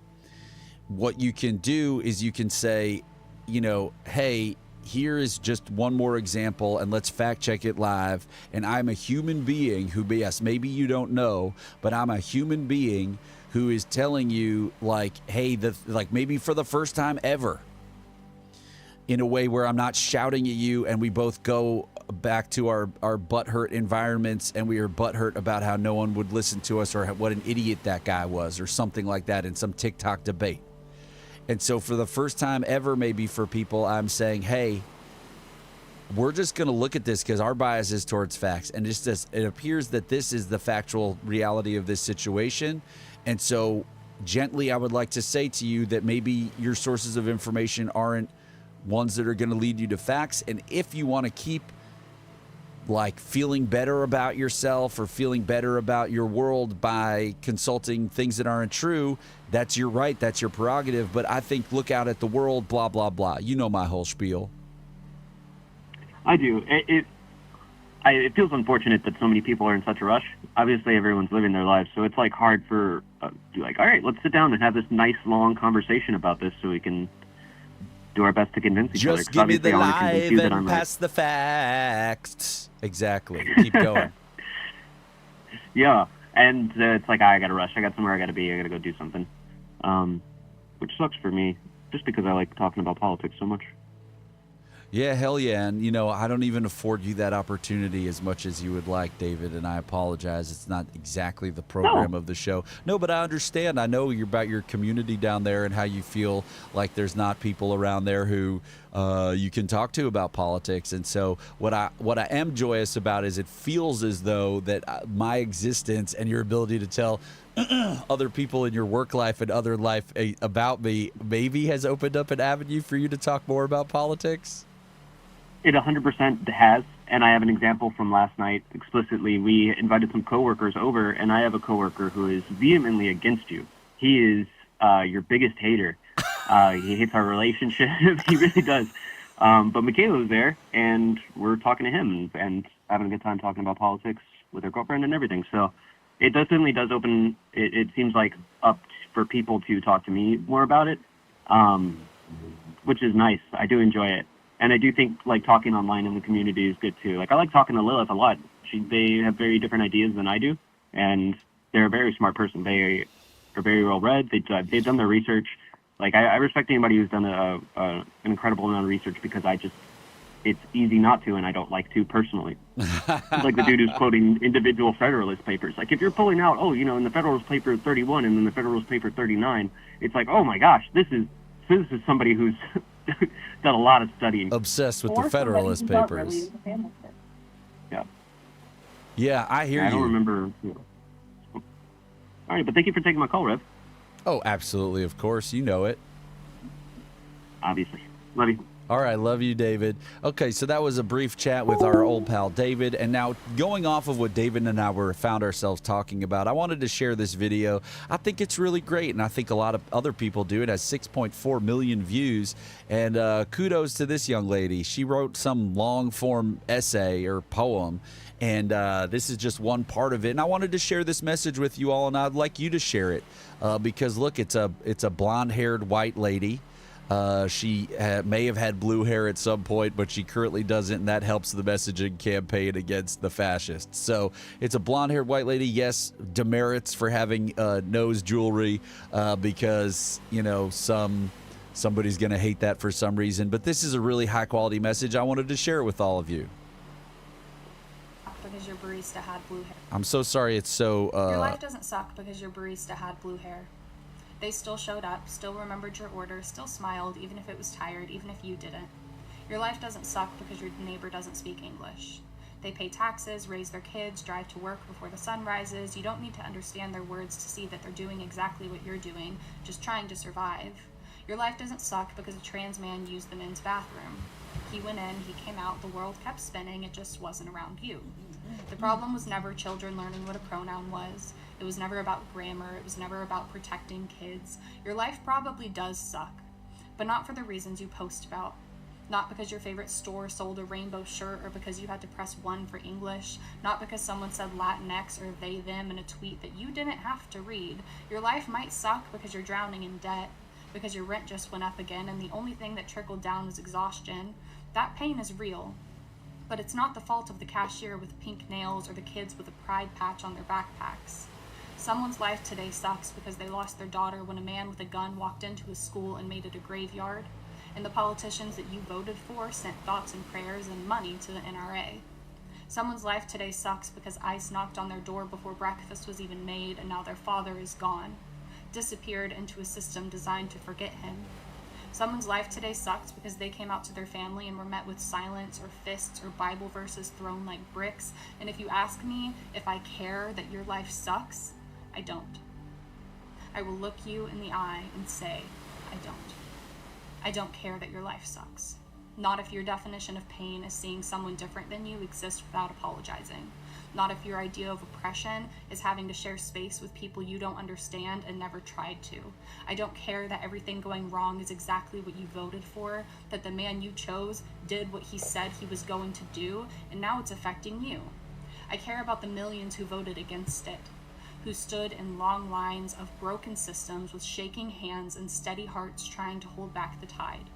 What you can do is you can say, hey, here is just one more example, and let's fact check it live. And I'm a human being who, yes, maybe you don't know, but I'm a human being who is telling you, like, hey, like maybe for the first time ever, in a way where I'm not shouting at you, and we both go back to our butthurt environments, and we are butthurt about how no one would listen to us, or what an idiot that guy was, or something like that in some TikTok debate. And so for the first time ever, maybe for people, I'm saying, hey, we're just going to look at this because our bias is towards facts. And it appears that this is the factual reality of this situation. And so gently, I would like to say to you that maybe your sources of information aren't ones that are going to lead you to facts. And if you want to keep like feeling better about yourself or feeling better about your world by consulting things that aren't true, that's your right, that's your prerogative. But I think look out at the world, blah, blah, blah. You know my whole spiel. I do. It feels unfortunate that so many people are in such a rush. Obviously, everyone's living their lives, so it's like hard for like, all right, let's sit down and have this nice long conversation about this so we can do our best to convince each other. Just give me the live and pass the facts. Exactly. Keep going. Yeah, and it's like, I gotta rush. I got somewhere I gotta be. I gotta go do something, which sucks for me, just because I like talking about politics so much. Yeah, hell yeah. And, you know, I don't even afford you that opportunity as much as you would like, David, and I apologize. It's not exactly the program of the show. No, but I understand. I know you're about your community down there and how you feel like there's not people around there who you can talk to about politics. And so what I am joyous about is it feels as though that my existence and your ability to tell other people in your work life and other life about me maybe has opened up an avenue for you to talk more about politics. It 100% has, and I have an example from last night explicitly. We invited some coworkers over, and I have a coworker who is vehemently against you. He is your biggest hater. He hates our relationship. He really does. But Michaela was there, and we're talking to him and having a good time talking about politics with her girlfriend and everything. So it definitely does open, it seems like, up for people to talk to me more about it, which is nice. I do enjoy it. And I do think, like, talking online in the community is good, too. Like, I like talking to Lilith a lot. They have very different ideas than I do, and they're a very smart person. They are very well-read. They've done their research. Like, I respect anybody who's done an incredible amount of research, because it's easy not to, and I don't like to personally. Like the dude who's quoting individual Federalist papers. Like, if you're pulling out, in the Federalist paper 31 and then the Federalist paper 39, it's like, oh my gosh, this is somebody who's done a lot of studying. Obsessed with the Federalist papers. Yeah. Yeah, I hear you. I don't remember. All right, but thank you for taking my call, Rev. Oh, absolutely, of course. You know it. Obviously. Love you. All right, love you, David. Okay, so that was a brief chat with our old pal David, and now going off of what David and I found ourselves talking about, I wanted to share this video. I think it's really great, and I think a lot of other people do. It has 6.4 million views, and kudos to this young lady. She wrote some long-form essay or poem, and this is just one part of it. And I wanted to share this message with you all, and I'd like you to share it because look, it's a blonde-haired white lady. She may have had blue hair at some point, but she currently doesn't, and that helps the messaging campaign against the fascists. So it's a blonde-haired white lady. Yes, demerits for having nose jewelry because, somebody's going to hate that for some reason. But this is a really high-quality message. I wanted to share it with all of you. Because your barista had blue hair. I'm so sorry it's so... Your life doesn't suck because your barista had blue hair. They still showed up, still remembered your order, still smiled, even if it was tired, even if you didn't. Your life doesn't suck because your neighbor doesn't speak English. They pay taxes, raise their kids, drive to work before the sun rises. You don't need to understand their words to see that they're doing exactly what you're doing, just trying to survive. Your life doesn't suck because a trans man used the men's bathroom. He went in, he came out, the world kept spinning, it just wasn't around you. The problem was never children learning what a pronoun was. It was never about grammar. It was never about protecting kids. Your life probably does suck, but not for the reasons you post about. Not because your favorite store sold a rainbow shirt or because you had to press 1 for English. Not because someone said Latinx or they, them in a tweet that you didn't have to read. Your life might suck because you're drowning in debt, because your rent just went up again and the only thing that trickled down was exhaustion. That pain is real, but it's not the fault of the cashier with pink nails or the kids with a pride patch on their backpacks. Someone's life today sucks because they lost their daughter when a man with a gun walked into a school and made it a graveyard, and the politicians that you voted for sent thoughts and prayers and money to the NRA. Someone's life today sucks because ICE knocked on their door before breakfast was even made, and now their father is gone, disappeared into a system designed to forget him. Someone's life today sucks because they came out to their family and were met with silence or fists or Bible verses thrown like bricks. And if you ask me if I care that your life sucks, I don't. I will look you in the eye and say, I don't. I don't care that your life sucks. Not if your definition of pain is seeing someone different than you exist without apologizing. Not if your idea of oppression is having to share space with people you don't understand and never tried to. I don't care that everything going wrong is exactly what you voted for, that the man you chose did what he said he was going to do, and now it's affecting you. I care about the millions who voted against it, who stood in long lines of broken systems with shaking hands and steady hearts trying to hold back the tide.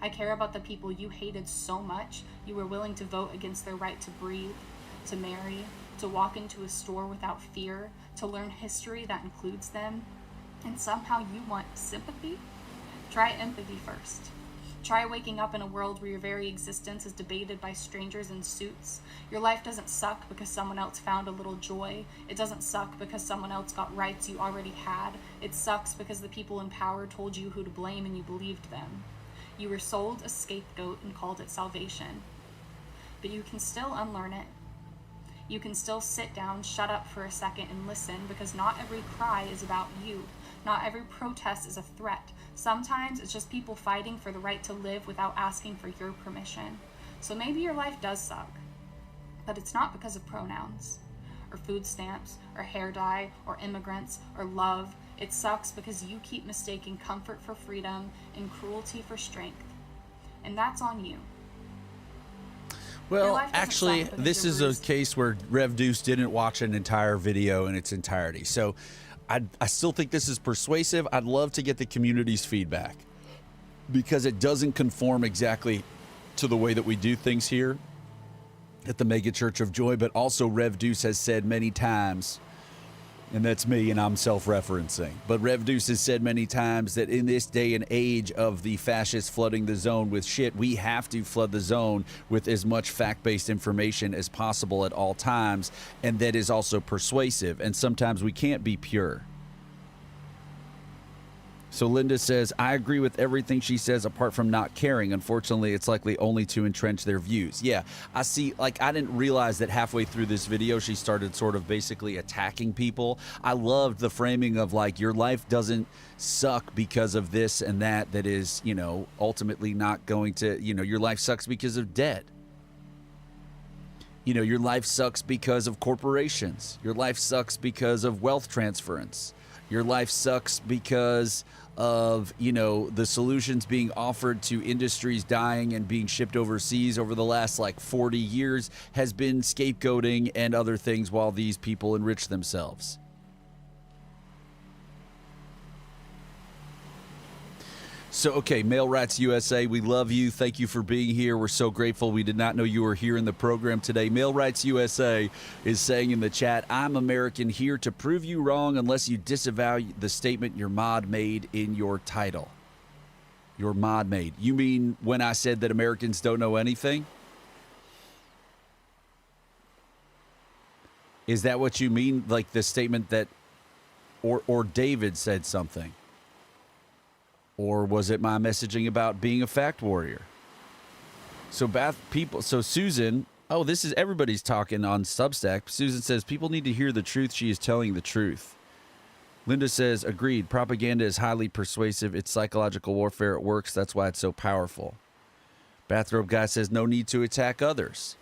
I care about the people you hated so much you were willing to vote against their right to breathe, to marry, to walk into a store without fear, to learn history that includes them, and somehow you want sympathy? Try empathy first. Try waking up in a world where your very existence is debated by strangers in suits. Your life doesn't suck because someone else found a little joy. It doesn't suck because someone else got rights you already had. It sucks because the people in power told you who to blame and you believed them. You were sold a scapegoat and called it salvation. But you can still unlearn it. You can still sit down, shut up for a second, and listen, because not every cry is about you. Not every protest is a threat. Sometimes it's just people fighting for the right to live without asking for your permission. So maybe your life does suck, but it's not because of pronouns, or food stamps, or hair dye, or immigrants, or love. It sucks because you keep mistaking comfort for freedom and cruelty for strength. And that's on you. Well, actually, this is a case where Rev Deuce didn't watch an entire video in its entirety. So I still think this is persuasive. I'd love to get the community's feedback because it doesn't conform exactly to the way that we do things here at the Mega Church of Joy. But also Rev Deuce has said many times, and that's me, and I'm self-referencing. But Rev Deuce has said many times that in this day and age of the fascists flooding the zone with shit, we have to flood the zone with as much fact-based information as possible at all times, and that is also persuasive. And sometimes we can't be pure. So Linda says, I agree with everything she says apart from not caring. Unfortunately, it's likely only to entrench their views. Yeah, I see. Like, I didn't realize that halfway through this video, she started sort of basically attacking people. I loved the framing of like, your life doesn't suck because of this and that is, you know, ultimately not going to, you know, your life sucks because of debt. You know, your life sucks because of corporations. Your life sucks because of wealth transference. Your life sucks because of, you know, the solutions being offered to industries dying and being shipped overseas over the last like 40 years has been scapegoating and other things while these people enrich themselves. So, okay, Male Rats USA, we love you. Thank you for being here. We're so grateful. We did not know you were here in the program today. Male Rats USA is saying in the chat, I'm American, here to prove you wrong unless you disavow the statement your mod made in your title. Your mod made. You mean when I said that Americans don't know anything? Is that what you mean? Like the statement that, or David said something? Or was it my messaging about being a fact warrior? So so Susan, oh, this is everybody's talking on Substack. Susan says people need to hear the truth. She is telling the truth. Linda says, agreed. Propaganda is highly persuasive. It's psychological warfare. It works. That's why it's so powerful. Bathrobe Guy says no need to attack others.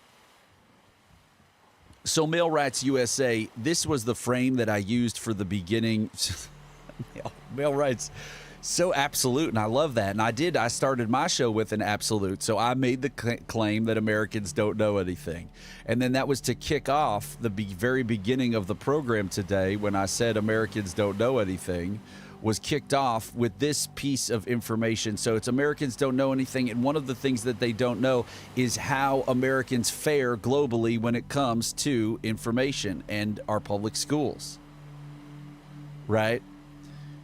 So Male Rats USA, this was the frame that I used for the beginning. Male Rights. So absolute, and I love that. And I started my show with an absolute. So I made the claim that Americans don't know anything. And then that was to kick off the very beginning of the program today when I said Americans don't know anything, was kicked off with this piece of information. So it's Americans don't know anything. And one of the things that they don't know is how Americans fare globally when it comes to information and our public schools. Right?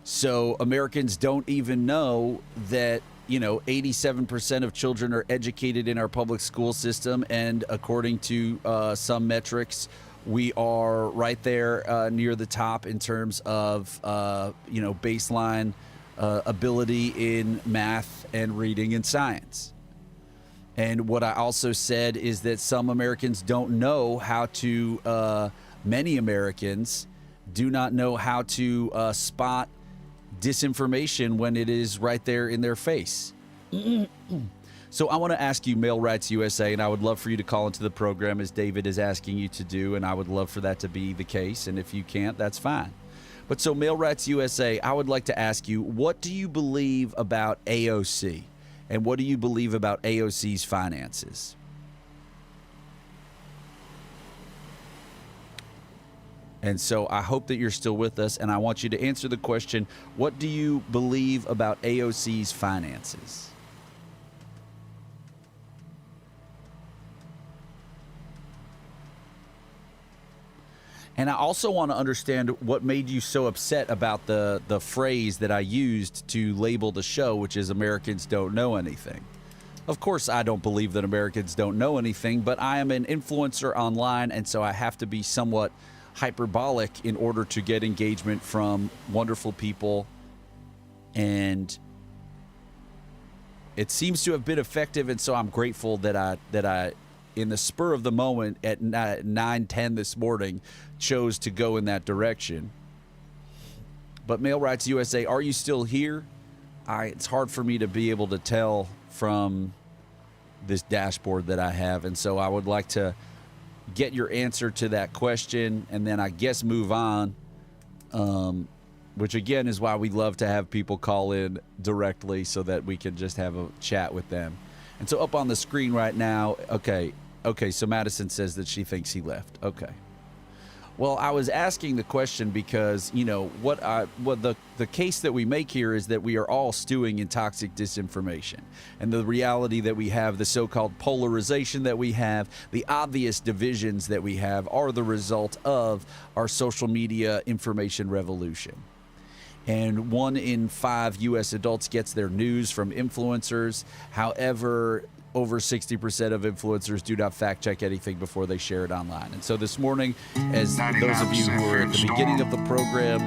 So Americans don't even know that, 87% of children are educated in our public school system. And according to some metrics, we are right there near the top in terms of, baseline ability in math and reading and science. And what I also said is that some Americans don't know how to, many Americans do not know how to spot disinformation when it is right there in their face. So I want to ask you, Male Rights USA, and I would love for you to call into the program as David is asking you to do, and I would love for that to be the case. And if you can't, that's fine. But so Male Rights USA, I would like to ask you, what do you believe about AOC? And what do you believe about AOC's finances? And so I hope that you're still with us, and I want you to answer the question, what do you believe about AOC's finances? And I also want to understand what made you so upset about the phrase that I used to label the show, which is Americans don't know anything. Of course, I don't believe that Americans don't know anything, but I am an influencer online, and so I have to be somewhat hyperbolic in order to get engagement from wonderful people. And it seems to have been effective, and so I'm grateful that I in the spur of the moment at 9:10 this morning chose to go in that direction. But Male Rights USA, are you still here? It's hard for me to be able to tell from this dashboard that I have, and so I would like to get your answer to that question and then I guess move on, which again is why we love to have people call in directly so that we can just have a chat with them. And so up on the screen right now, okay, so Madison says that she thinks he left. Okay. Well, I was asking the question because, what the case that we make here is that we are all stewing in toxic disinformation. And the reality that we have, the so-called polarization that we have, the obvious divisions that we have are the result of our social media information revolution. And 1 in 5 U.S. adults gets their news from influencers. However, over 60% of influencers do not fact check anything before they share it online. And so this morning, as those of you who were at the beginning of the program,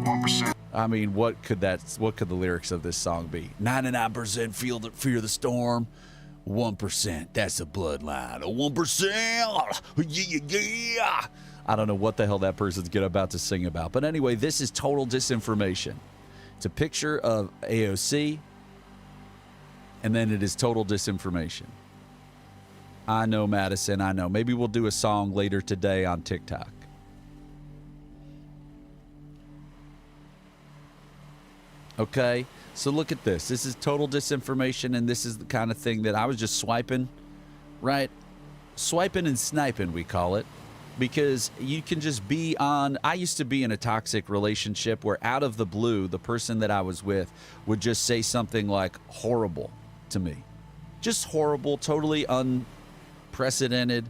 1%. I mean, what could the lyrics of this song be? 99% fear the storm. 1%, that's a bloodline. 1%, yeah. I don't know what the hell that person's about to sing about. But anyway, this is total disinformation. It's a picture of AOC, and then it is total disinformation. I know, Madison, I know. Maybe we'll do a song later today on TikTok. Okay, so look at this. This is total disinformation, and this is the kind of thing that I was just swiping, right? Swiping and sniping, we call it. Because you can just be on. I used to be in a toxic relationship where out of the blue, the person that I was with would just say something like horrible to me. Just horrible, totally unprecedented,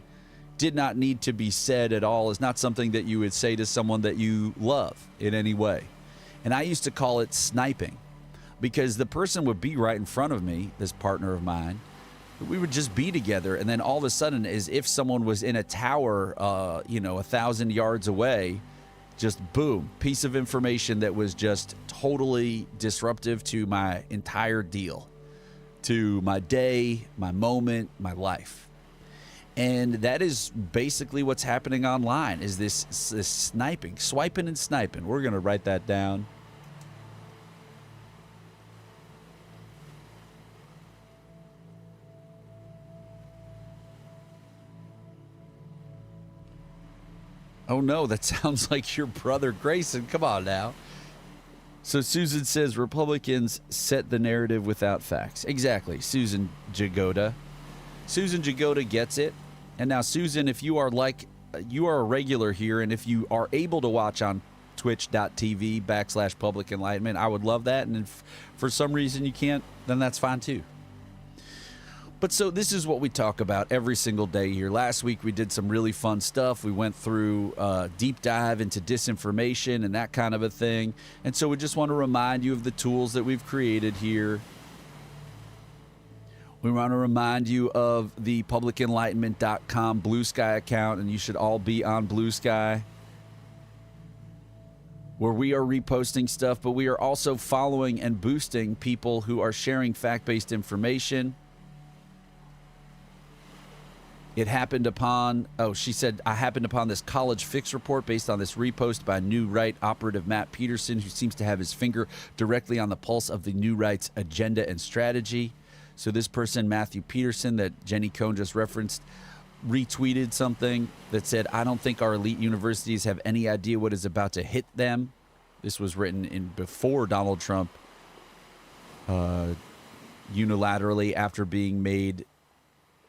did not need to be said at all. It's not something that you would say to someone that you love in any way. And I used to call it sniping because the person would be right in front of me, this partner of mine. We would just be together, and then all of a sudden, as if someone was in a tower, 1,000 yards away, just boom, piece of information that was just totally disruptive to my entire deal, to my day, my moment, my life. And that is basically what's happening online, is this sniping, swiping and sniping. We're going to write that down. Oh no, that sounds like your brother Grayson. Come on now. So Susan says Republicans set the narrative without facts. Exactly, Susan Jagoda. Susan Jagoda gets it. And now, Susan, if you are a regular here, and if you are able to watch on twitch.tv/Public Enlightenment. I would love that. And if for some reason you can't, then that's fine too. But so this is what we talk about every single day here. Last week we did some really fun stuff. We went through deep dive into disinformation and that kind of a thing. And so we just want to remind you of the tools that we've created here. We want to remind you of the publicenlightenment.com Blue Sky account, and you should all be on Blue Sky, where we are reposting stuff, but we are also following and boosting people who are sharing fact-based information. It happened upon, she said, I happened upon this College Fix report based on this repost by New Right operative Matt Peterson, who seems to have his finger directly on the pulse of the New Right's agenda and strategy. So this person, Matthew Peterson, that Jenny Cohn just referenced, retweeted something that said, I don't think our elite universities have any idea what is about to hit them. This was written in before Donald Trump unilaterally, after being made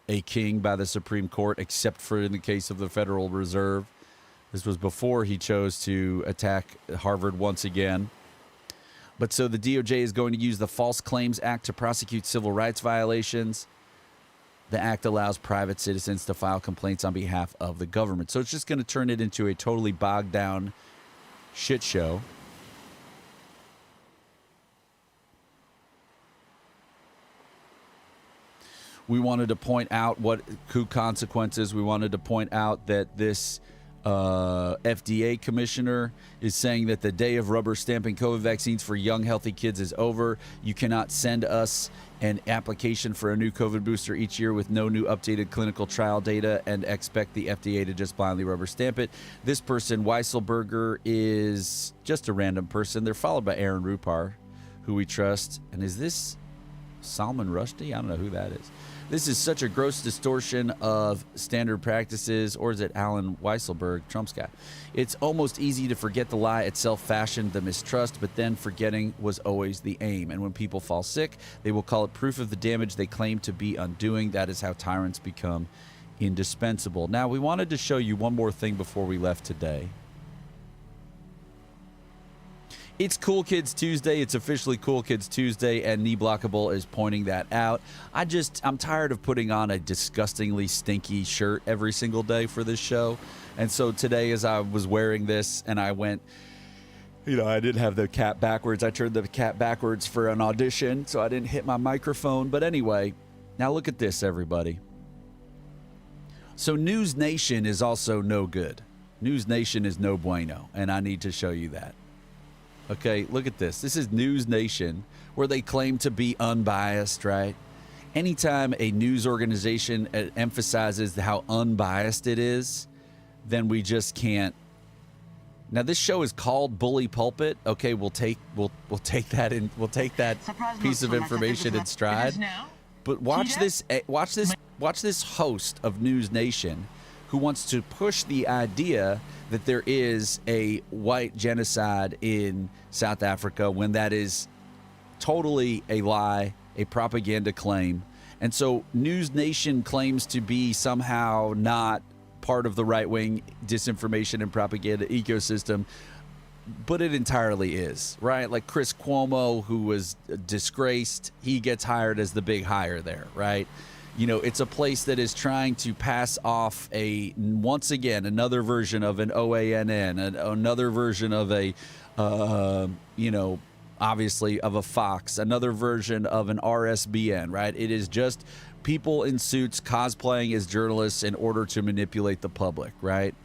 a king by the Supreme Court, except for in the case of the Federal Reserve. This was before he chose to attack Harvard once again. But so the DOJ is going to use the False Claims Act to prosecute civil rights violations. The act allows private citizens to file complaints on behalf of the government. So it's just going to turn it into a totally bogged down shit show. We wanted to point out what coup consequences. We wanted to point out that this FDA commissioner is saying that the day of rubber stamping COVID vaccines for young, healthy kids is over. You cannot send us an application for a new COVID booster each year with no new updated clinical trial data and expect the FDA to just blindly rubber stamp it. This person, Weisselberger, is just a random person. They're followed by Aaron Rupar, who we trust. And is this Salman Rushdie? I don't know who that is. This is such a gross distortion of standard practices. Or is it Alan Weisselberg, Trump's guy? It's almost easy to forget the lie itself fashioned the mistrust, but then forgetting was always the aim. And when people fall sick, they will call it proof of the damage they claim to be undoing. That is how tyrants become indispensable. Now, we wanted to show you one more thing before we left today. It's Cool Kids Tuesday. It's officially Cool Kids Tuesday, and Knee Blockable is pointing that out. I'm tired of putting on a disgustingly stinky shirt every single day for this show. And so today, as I was wearing this and I went, I didn't have the cap backwards. I turned the cap backwards for an audition, so I didn't hit my microphone. But anyway, now look at this, everybody. So News Nation is also no good. News Nation is no bueno, and I need to show you that. Okay, look at this. This is News Nation, where they claim to be unbiased, right? Anytime a news organization emphasizes how unbiased it is, then we just can't. Now, this show is called Bully Pulpit. Okay, we'll take that in. We'll take that piece of information in stride. But watch this host of News Nation, who wants to push the idea that there is a white genocide in South Africa when that is totally a lie, a propaganda claim. And so News Nation claims to be somehow not part of the right-wing disinformation and propaganda ecosystem, but it entirely is, right? Like Chris Cuomo, who was disgraced, he gets hired as the big hire there, right? It's a place that is trying to pass off once again, another version of an OANN, another version of obviously of a Fox, another version of an RSBN, right? It is just people in suits cosplaying as journalists in order to manipulate the public, right?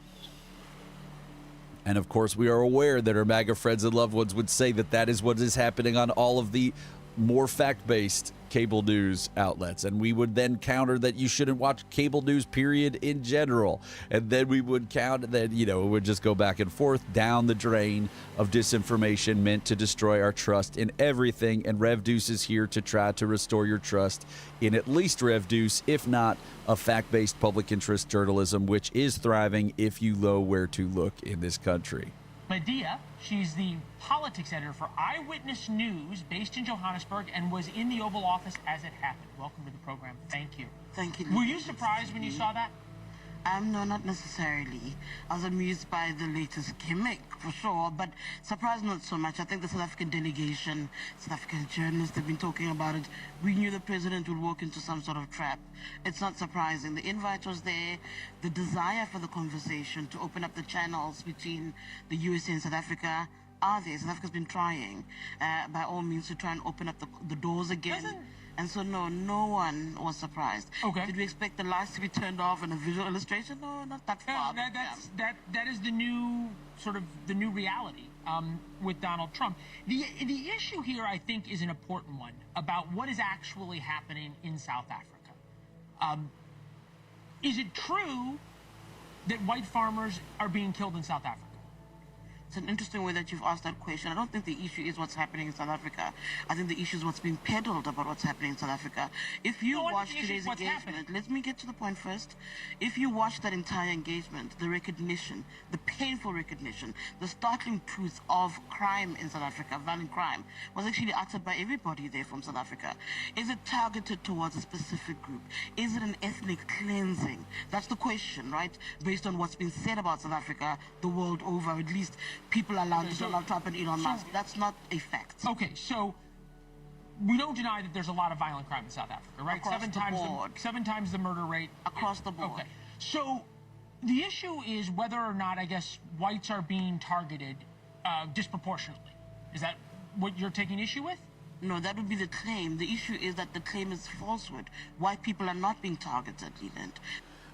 And of course, we are aware that our MAGA friends and loved ones would say that is what is happening on all of the more fact-based cable news outlets, and we would then counter that you shouldn't watch cable news period in general, and then we would counter that it would just go back and forth down the drain of disinformation meant to destroy our trust in everything. And Rev Deuce is here to try to restore your trust in at least Rev Deuce, if not a fact-based public interest journalism, which is thriving if you know where to look in this country. Medea, she's the politics editor for Eyewitness News, based in Johannesburg, and was in the Oval Office as it happened. Welcome to the program. Thank you. Thank you. Were you surprised when you saw that? No, not necessarily. I was amused by the latest gimmick, for sure, but surprised not so much. I think the South African delegation, South African journalists have been talking about it. We knew the president would walk into some sort of trap. It's not surprising. The invite was there. The desire for the conversation to open up the channels between the USA and South Africa are there. South Africa's been trying, by all means, to try and open up the doors again. And so, no one was surprised. Okay. Did we expect the lights to be turned off and a visual illustration? No, not that far. That is the new sort of the new reality with Donald Trump. The issue here, I think, is an important one about what is actually happening in South Africa. Is it true that white farmers are being killed in South Africa? It's an interesting way that you've asked that question. I don't think the issue is what's happening in South Africa. I think the issue is what's being peddled about what's happening in South Africa. If you watch today's engagement, let me get to the point first. If you watch that entire engagement, the recognition, the painful recognition, the startling truth of crime in South Africa, violent crime, was actually uttered by everybody there from South Africa. Is it targeted towards a specific group? Is it an ethnic cleansing? That's the question, right? Based on what's been said about South Africa the world over, at least people allowed to Donald Trump and Elon Musk. That's not a fact. Okay, so we don't deny that there's a lot of violent crime in South Africa, right? Across the board. Seven times the murder rate. Across the board. Okay, so the issue is whether or not, I guess, whites are being targeted disproportionately. Is that what you're taking issue with? No, that would be the claim. The issue is that the claim is falsehood. White people are not being targeted, Leland.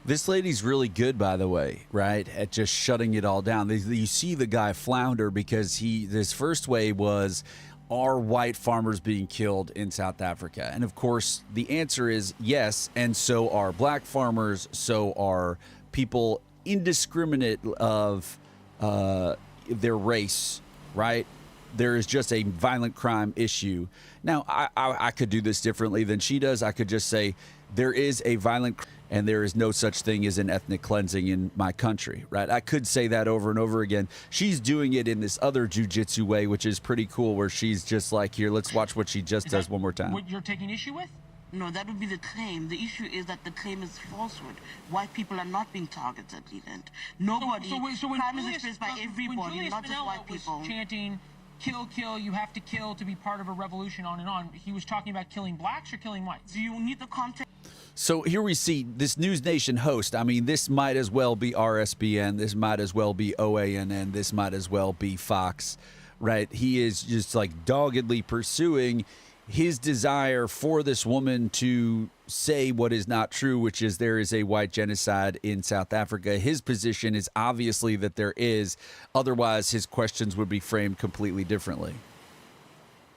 This lady's really good, by the way, right, at just shutting it all down. You see the guy flounder because his first way was, are white farmers being killed in South Africa? And of course, the answer is yes, and so are black farmers, so are people indiscriminate of their race, right? There is just a violent crime issue. Now, I could do this differently than she does. I could just say there is a violent crime and there is no such thing as an ethnic cleansing in my country, right? I could say that over and over again. She's doing it in this other jujitsu way, which is pretty cool, where she's just like, here, let's watch what she just does one more time. What you're taking issue with? No, that would be the claim. The issue is that the claim is falsehood. White people are not being targeted, Leland. Nobody. So when crime is Julius, expressed by everybody, Julius not just Malema white people. was chanting, kill, kill, you have to kill to be part of a revolution, on and on. He was talking about killing blacks or killing whites? Do you need the context? So here we see this News Nation host. I mean, this might as well be RSBN. This might as well be OANN. This might as well be Fox, right? He is just like doggedly pursuing his desire for this woman to say what is not true, which is there is a white genocide in South Africa. His position is obviously that there is. Otherwise, his questions would be framed completely differently.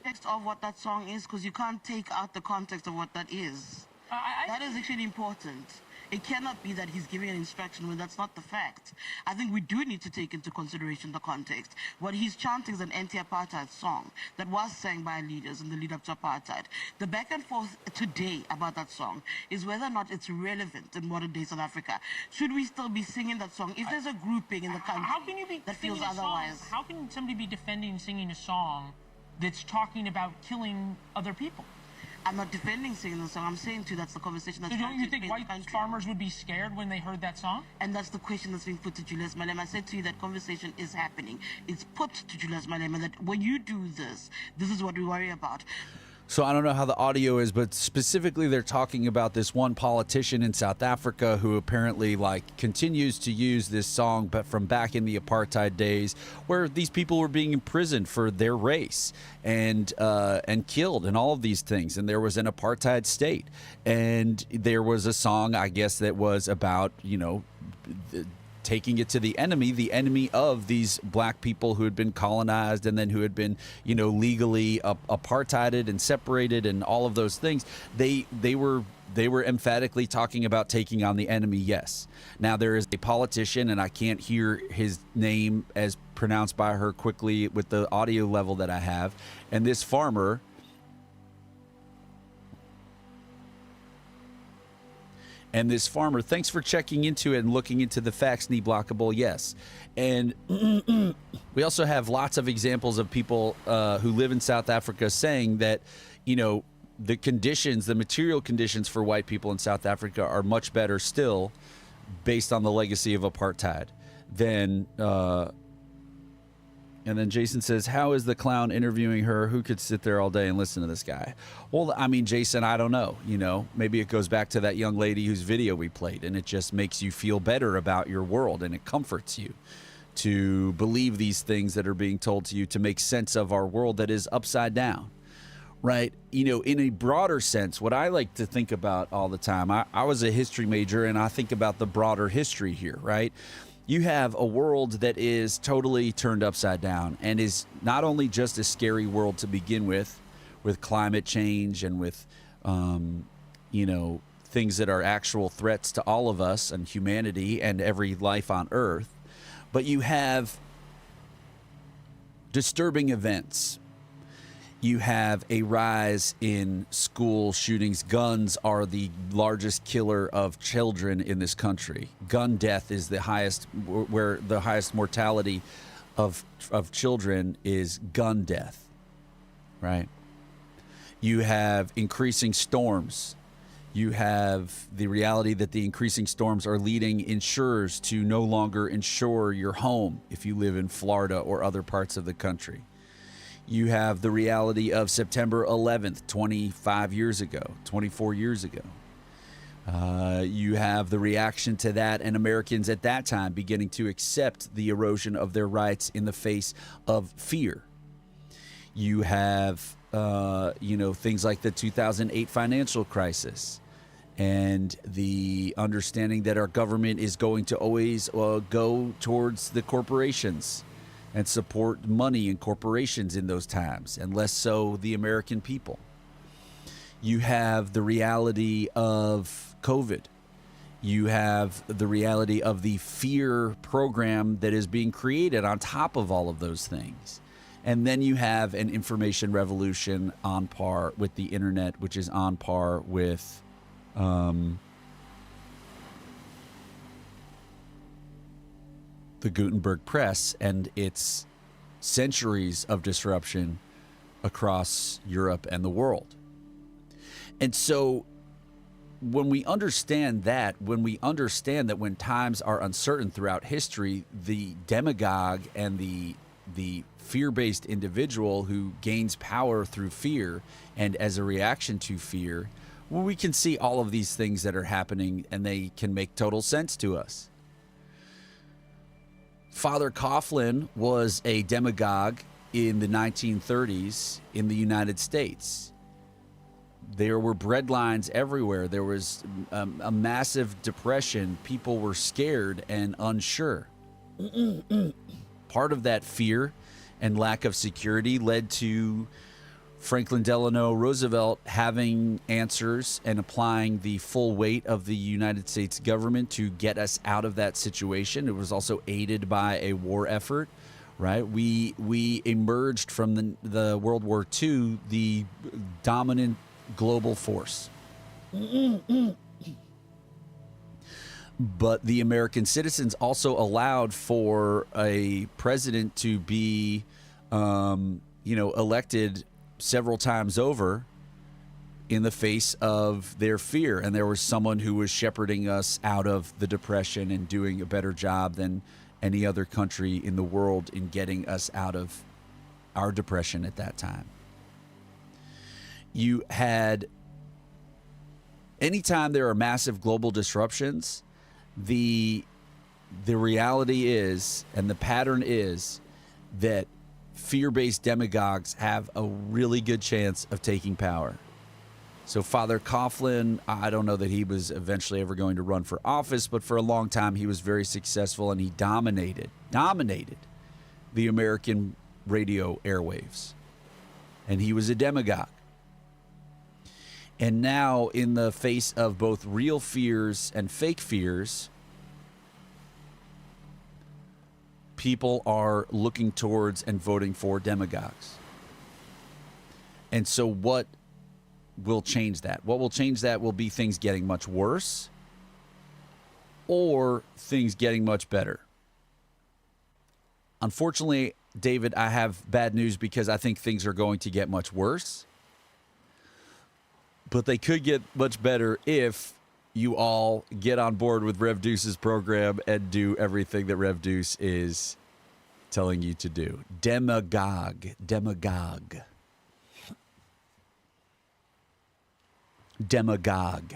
Context of what that song is, because you can't take out the context of what that is. That is actually important. It cannot be that he's giving an instruction when that's not the fact. I think we do need to take into consideration the context. What he's chanting is an anti-apartheid song that was sang by leaders in the lead up to apartheid. The back and forth today about that song is whether or not it's relevant in modern day South Africa. Should we still be singing that song? If there's a grouping in the country How can you be that feels singing a otherwise. Song? How can somebody be defending singing a song that's talking about killing other people? I'm not defending singing the song. I'm saying to you that's the conversation that's So don't you think in white the country. farmers would be scared when they heard that song? And that's the question that's being put to Julius Malema. I said to you that conversation is happening. It's put to Julius Malema that when you do this, this is what we worry about. So I don't know how the audio is, but specifically they're talking about this one politician in South Africa who apparently continues to use this song, but from back in the apartheid days, where these people were being imprisoned for their race and killed and all of these things. And there was an apartheid state, and there was a song, I guess, that was about, taking it to the enemy of these black people who had been colonized and then who had been, legally apartheided and separated and all of those things. They were emphatically talking about taking on the enemy. Yes. Now there is a politician, and I can't hear his name as pronounced by her quickly with the audio level that I have. And this farmer, thanks for checking into it and looking into the facts, Knee Blockable. Yes. And we also have lots of examples of people who live in South Africa saying that, the conditions, the material conditions for white people in South Africa are much better still based on the legacy of apartheid. Then and then Jason says, how is the clown interviewing her? Who could sit there all day and listen to this guy? Well, I mean, Jason, I don't know. You know, maybe it goes back to that young lady whose video we played, and it just makes you feel better about your world, and it comforts you to believe these things that are being told to you, to make sense of our world that is upside down, right? You know, in a broader sense, what I like to think about all the time, I was a history major, and I think about the broader history here, right? You have a world that is totally turned upside down and is not only just a scary world to begin with climate change and with, you know, things that are actual threats to all of us and humanity and every life on Earth, but you have disturbing events. You have a rise in school shootings. Guns are the largest killer of children in this country. Gun death is the highest, where the highest mortality of children is gun death, right? You have increasing storms. You have the reality that the increasing storms are leading insurers to no longer insure your home if you live in Florida or other parts of the country. You have the reality of September 11th, 24 years ago. You have the reaction to that, and Americans at that time beginning to accept the erosion of their rights in the face of fear. You have, you know, things like the 2008 financial crisis and the understanding that our government is going to always go towards the corporations and support money and corporations in those times, and less so the American people. You have the reality of COVID. You have the reality of the fear program that is being created on top of all of those things. And then you have an information revolution on par with the internet, which is on par with the Gutenberg Press and its centuries of disruption across Europe and the world. And so when we understand that, when times are uncertain throughout history, the demagogue and the fear-based individual who gains power through fear and as a reaction to fear, well, we can see all of these things that are happening and they can make total sense to us. Father Coughlin was a demagogue in the 1930s in the United States. There were breadlines everywhere. There was a massive depression. People were scared and unsure. Part of that fear and lack of security led to Franklin Delano Roosevelt having answers and applying the full weight of the United States government to get us out of that situation. It was also aided by a war effort, right? We emerged from the World War II, the dominant global force. But the American citizens also allowed for a president to be, elected several times over in the face of their fear. And there was someone who was shepherding us out of the depression and doing a better job than any other country in the world in getting us out of our depression at that time. You had, anytime there are massive global disruptions, the reality is, and the pattern is, that fear-based demagogues have a really good chance of taking power. So Father Coughlin, I don't know that he was eventually ever going to run for office, but for a long time he was very successful and he dominated the American radio airwaves. And he was a demagogue. And now, in the face of both real fears and fake fears, people are looking towards and voting for demagogues. And so what will change that? What will change that will be things getting much worse or things getting much better. Unfortunately, David, I have bad news because I think things are going to get much worse. But they could get much better if you all get on board with Rev Deuce's program and do everything that Rev Deuce is telling you to do. Demagogue. Demagogue. Demagogue.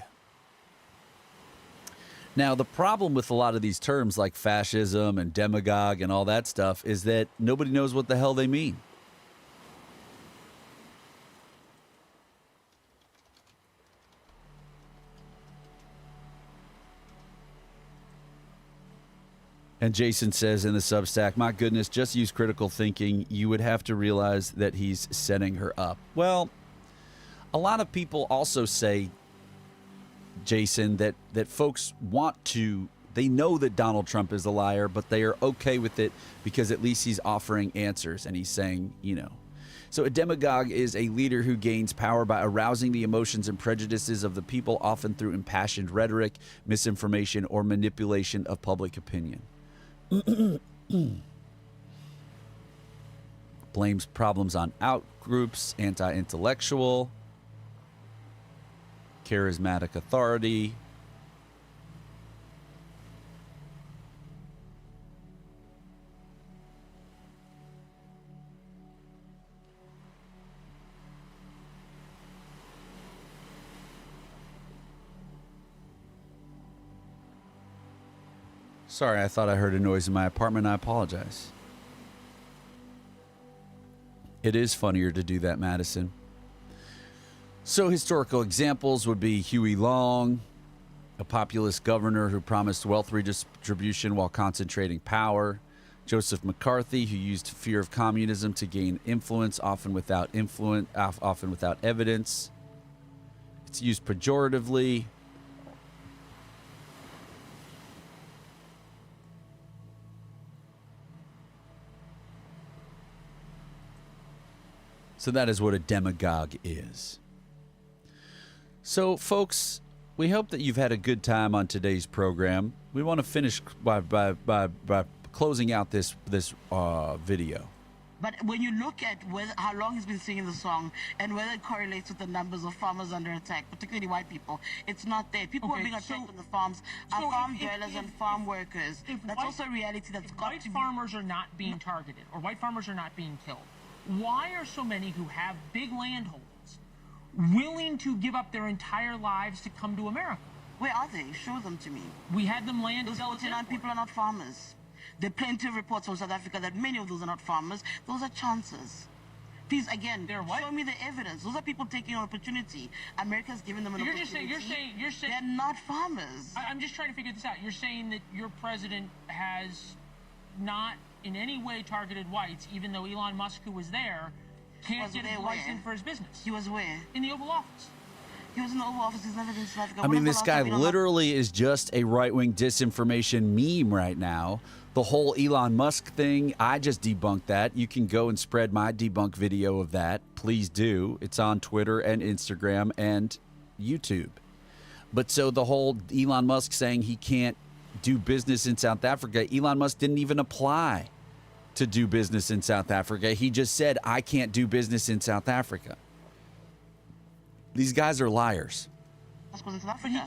Now, the problem with a lot of these terms like fascism and demagogue and all that stuff is that nobody knows what the hell they mean. And Jason says in the Substack, my goodness, just use critical thinking. You would have to realize that he's setting her up. Well, a lot of people also say, Jason, that folks want to, they know that Donald Trump is a liar, but they are okay with it because at least he's offering answers and he's saying, you know. So a demagogue is a leader who gains power by arousing the emotions and prejudices of the people, often through impassioned rhetoric, misinformation, or manipulation of public opinion. Blames problems on outgroups, anti-intellectual, charismatic authority. Sorry, I thought I heard a noise in my apartment. I apologize. It is funnier to do that, Madison. So historical examples would be Huey Long, a populist governor who promised wealth redistribution while concentrating power. Joseph McCarthy, who used fear of communism to gain influence, often without evidence. It's used pejoratively. So that is what a demagogue is. So, folks, we hope that you've had a good time on today's program. We want to finish by closing out this video. But when you look at how long he's been singing the song and whether it correlates with the numbers of farmers under attack, particularly white people, it's not there. People who are being attacked on the farms are farm dwellers and farm workers. That's also a reality that's got to be. White farmers are not being targeted, or white farmers are not being killed. Why are so many who have big landholdings willing to give up their entire lives to come to America? Where are they? Show them to me. We had them land. Those 49 people are not farmers. There are plenty of reports from South Africa that many of those are not farmers. Those are chances. Please, again, show me the evidence. Those are people taking an opportunity. America's given them an opportunity. You're saying they're not farmers. I'm just trying to figure this out. You're saying that your president has not in any way targeted whites, even though Elon Musk, who was there, can't get a license for his business. He was where? In the Oval Office. He was in the Oval Office. He's never been to South Africa. I mean, this guy literally is just a right-wing disinformation meme right now. The whole Elon Musk thing, I just debunked that. You can go and spread my debunk video of that. Please do. It's on Twitter and Instagram and YouTube. But so the whole Elon Musk saying he can't do business in South Africa, Elon Musk didn't even apply to do business in South Africa. He just said, I can't do business in South Africa. These guys are liars. But he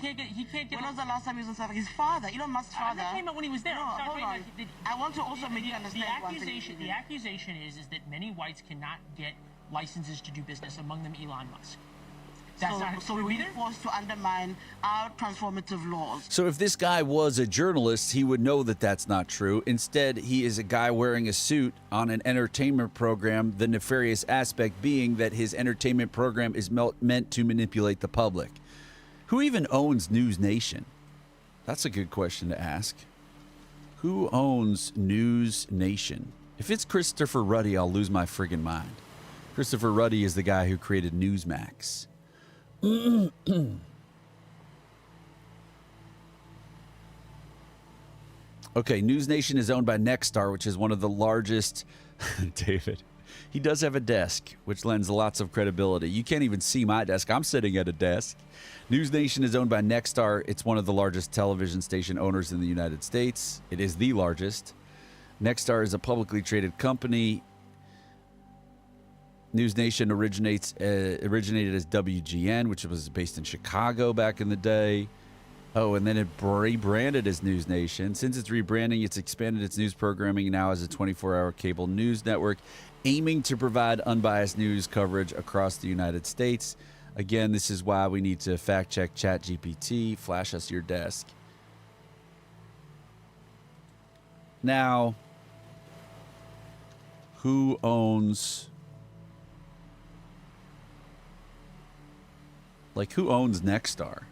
can't get. When was the last time he was in South Africa? His father, Elon Musk's father. I'm not talking about when he was there. No, hold on. I want to also make you understand one thing. The accusation is that many whites cannot get licenses to do business, among them Elon Musk. So we're being forced to undermine our transformative laws. So if this guy was a journalist, he would know that that's not true. Instead, he is a guy wearing a suit on an entertainment program, the nefarious aspect being that his entertainment program is meant to manipulate the public. Who even owns News Nation? That's a good question to ask. Who owns News Nation? If it's Christopher Ruddy, I'll lose my friggin' mind. Christopher Ruddy is the guy who created Newsmax. Okay, News Nation is owned by Nexstar, which is one of the largest. David, he does have a desk, which lends lots of credibility. You can't even see my desk. I'm sitting at a desk. News Nation is owned by Nexstar. It's one of the largest television station owners in the United States. It is the largest. Nexstar is a publicly traded company. News Nation originated as WGN, which was based in Chicago back in the day. Oh, and then it rebranded as News Nation. Since its rebranding, it's expanded its news programming now as a 24-hour cable news network, aiming to provide unbiased news coverage across the United States. Again, this is why we need to fact-check ChatGPT. Flash us your desk. Now, who owns... who owns Nexstar?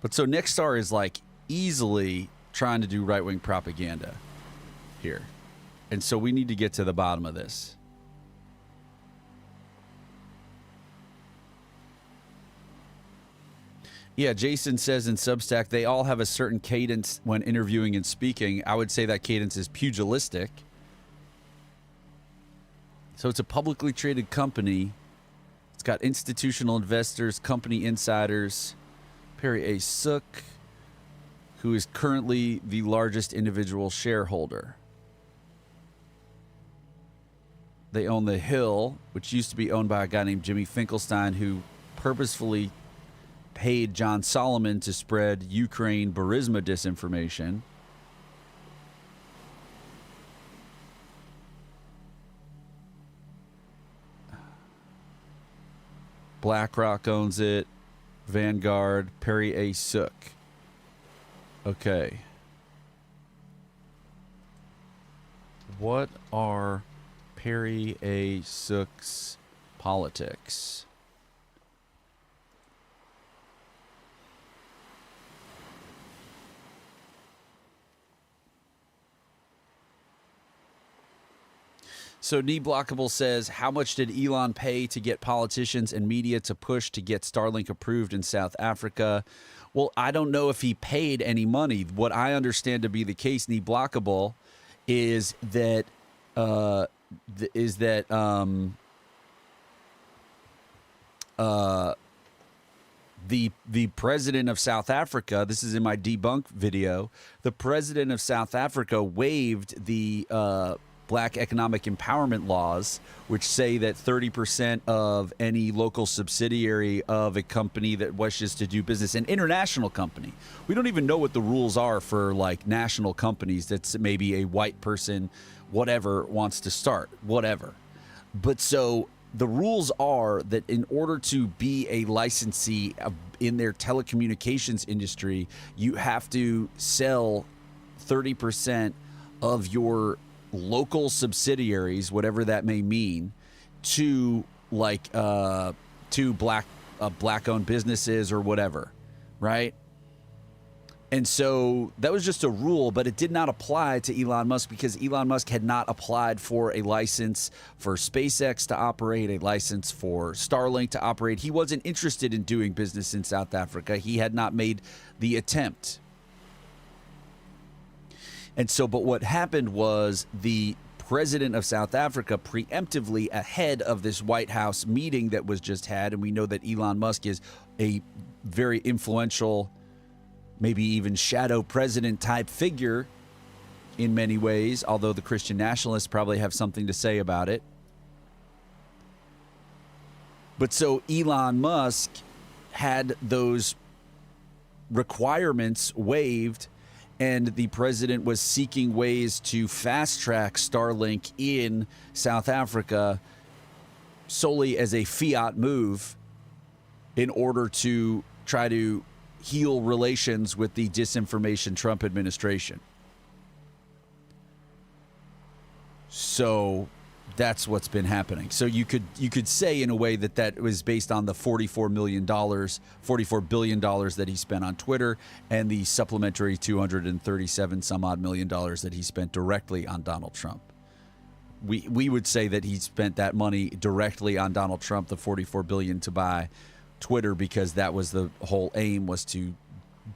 But so Nexstar is easily trying to do right-wing propaganda here. And so we need to get to the bottom of this. Yeah, Jason says in Substack, they all have a certain cadence when interviewing and speaking. I would say that cadence is pugilistic. So it's a publicly traded company. It's got institutional investors, company insiders. Perry A. Sook, who is currently the largest individual shareholder. They own The Hill, which used to be owned by a guy named Jimmy Finkelstein, who purposefully paid John Solomon to spread Ukraine Burisma disinformation. BlackRock owns it. Vanguard, Perry A. Sook. Okay. What are Perry A. Sook's politics? So Neblockable says, how much did Elon pay to get politicians and media to push to get Starlink approved in South Africa? Well, I don't know if he paid any money. What I understand to be the case, Neblockable, is that the president of South Africa, this is in my debunk video, the president of South Africa waived the Black economic empowerment laws, which say that 30% of any local subsidiary of a company that wishes to do business, an international company. We don't even know what the rules are for national companies that's maybe a white person, whatever, wants to start, whatever. But so the rules are that in order to be a licensee in their telecommunications industry, you have to sell 30% of your local subsidiaries, whatever that may mean, to black-owned businesses or whatever, right? And so that was just a rule, but it did not apply to Elon Musk because Elon Musk had not applied for a license for SpaceX to operate, a license for Starlink to operate. He wasn't interested in doing business in South Africa. He had not made the attempt. And so, but what happened was the president of South Africa preemptively ahead of this White House meeting that was just had, and we know that Elon Musk is a very influential, maybe even shadow president type figure in many ways, although the Christian nationalists probably have something to say about it. But so Elon Musk had those requirements waived, and the president was seeking ways to fast track Starlink in South Africa solely as a fiat move in order to try to heal relations with the disinformation Trump administration. So that's what's been happening. So you could say in a way that was based on the $44 billion that he spent on Twitter and the supplementary 237 some odd million dollars that he spent directly on Donald Trump. We would say that he spent that money directly on Donald Trump, the $44 billion to buy Twitter, because that was the whole aim, was to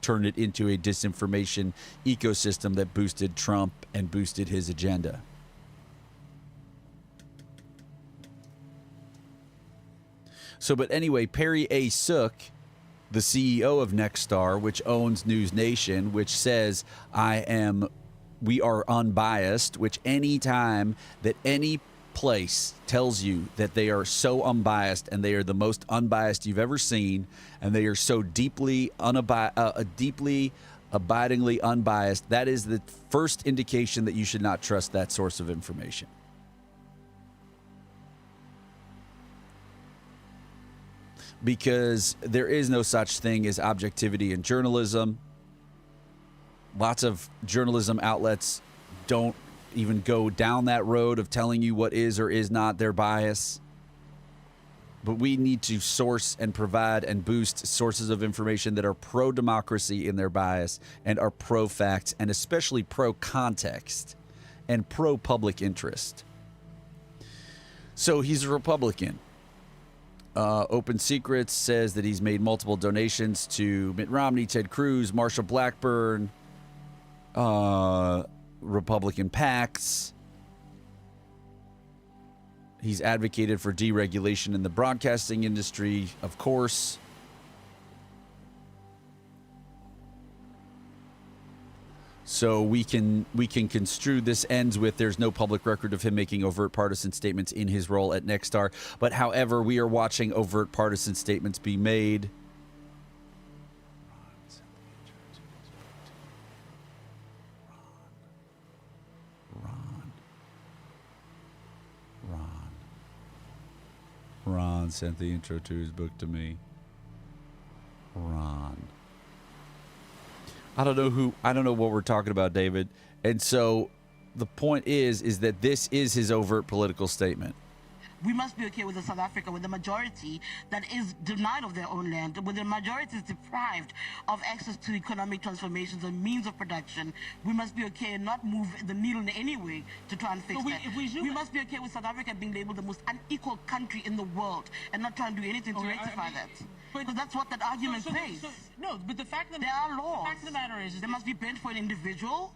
turn it into a disinformation ecosystem that boosted Trump and boosted his agenda. So, but anyway, Perry A. Sook, the CEO of Nexstar, which owns News Nation, which says we are unbiased, which any time that any place tells you that they are so unbiased and they are the most unbiased you've ever seen, and they are so deeply abidingly unbiased, that is the first indication that you should not trust that source of information. Because there is no such thing as objectivity in journalism. Lots of journalism outlets don't even go down that road of telling you what is or is not their bias. But we need to source and provide and boost sources of information that are pro-democracy in their bias and are pro-facts and especially pro-context and pro-public interest. So he's a Republican. Open Secrets says that he's made multiple donations to Mitt Romney, Ted Cruz, Marsha Blackburn, Republican PACs. He's advocated for deregulation in the broadcasting industry, of course. So we can construe this ends with there's no public record of him making overt partisan statements in his role at Nexstar. But however, we are watching overt partisan statements be made. Ron sent the intro to his book to me. Ron. I don't know what we're talking about, David. And so the point is that this is his overt political statement. We must be okay with the South Africa, with the majority that is denied of their own land, with the majority is deprived of access to economic transformations and means of production. We must be okay and not move the needle in any way to try and fix that. We must be okay with South Africa being labeled the most unequal country in the world and not trying to do anything to rectify that. Because that's what that argument says. No, but the fact that there are laws. The fact of the matter is they must be bent for an individual.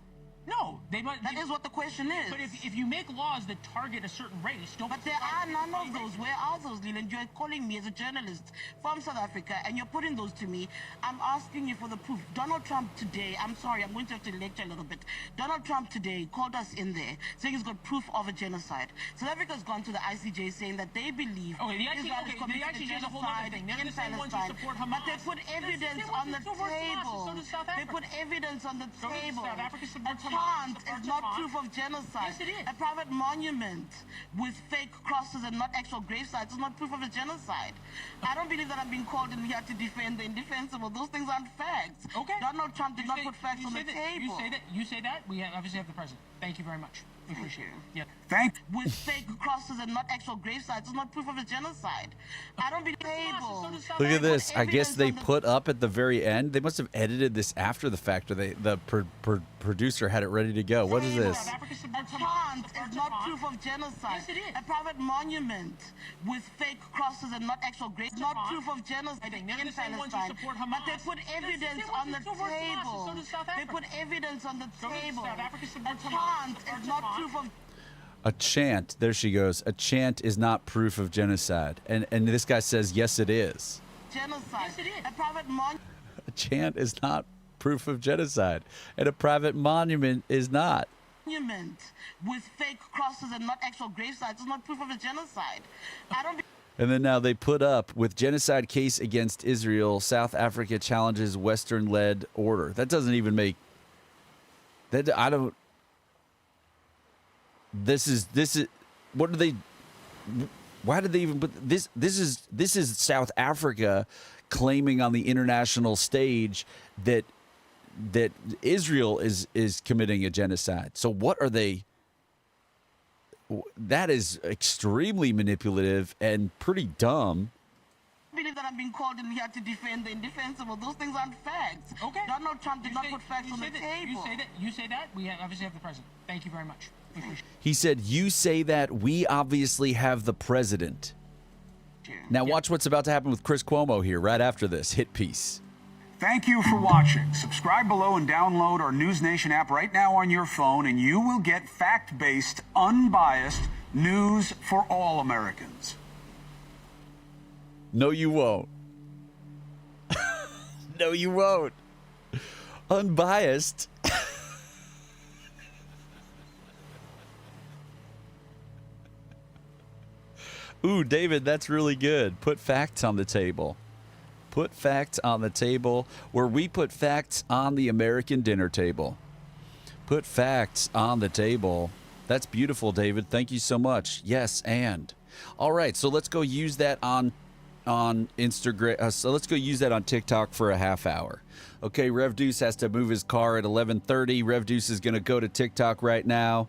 No, they must. That is what the question is. But if you make laws that target a certain race, don't. But there are none of those. Where are those, Leland? You're calling me as a journalist from South Africa, and you're putting those to me. I'm asking you for the proof. Donald Trump today. I'm sorry, I'm going to have to lecture a little bit. Donald Trump today called us in there, saying he's got proof of a genocide. South Africa's gone to the ICJ saying that they believe Israel is committing a genocide in Palestine. But they put evidence on the table. They put evidence on the table. Is not proof of genocide. Yes, it is. A private monument with fake crosses and not actual gravesites is not proof of a genocide. I don't believe that I'm being called in here to defend the indefensible. Those things aren't facts. Okay. Donald Trump did not put facts on the table. You say that. We obviously have the president. Thank you very much. We appreciate it. Yeah. With fake crosses and not actual gravesites is not proof of a genocide. I don't believe Look at this. I guess they put up at the very end. They must have edited this after the fact, or the producer had it ready to go. What is this? A chant is not proof of genocide. Yes, it is. A private monument with fake crosses and not actual graves, not proof of genocide in Palestine. But they put evidence on the table. They put evidence on the table. A chant is not proof of. A chant. There she goes. A chant is not proof of genocide. And this guy says, yes, it is. Genocide. Yes, it is. A private monument. A chant is not proof of genocide. And a private monument is not. Monument with fake crosses and not actual gravesites is not proof of a genocide. I don't. And then now they put up with genocide case against Israel. South Africa challenges Western-led order. That doesn't even make. That I don't. This is what do they? Why did they even put this? This is South Africa claiming on the international stage that Israel is committing a genocide. So what are they? That is extremely manipulative and pretty dumb. I believe that I'm being called in here to defend the indefensible. Those things aren't facts. Okay. Donald Trump did not put facts on the table. You say that. We obviously have the president. Thank you very much. He said, you say that. We obviously have the president. Now watch what's about to happen with Chris Cuomo here right after this hit piece. Thank you for watching. Subscribe below and download our News Nation app right now on your phone, and you will get fact-based, unbiased news for all Americans. No, you won't. No, you won't. Unbiased. Ooh, David, that's really good. Put facts on the table. Put facts on the table, where we put facts on the American dinner table. Put facts on the table. That's beautiful, David. Thank you so much. Yes, and. All right, so let's go use that on Instagram. So let's go use that on TikTok for a half hour. Okay, Rev Deuce has to move his car at 11:30. Rev Deuce is going to go to TikTok right now.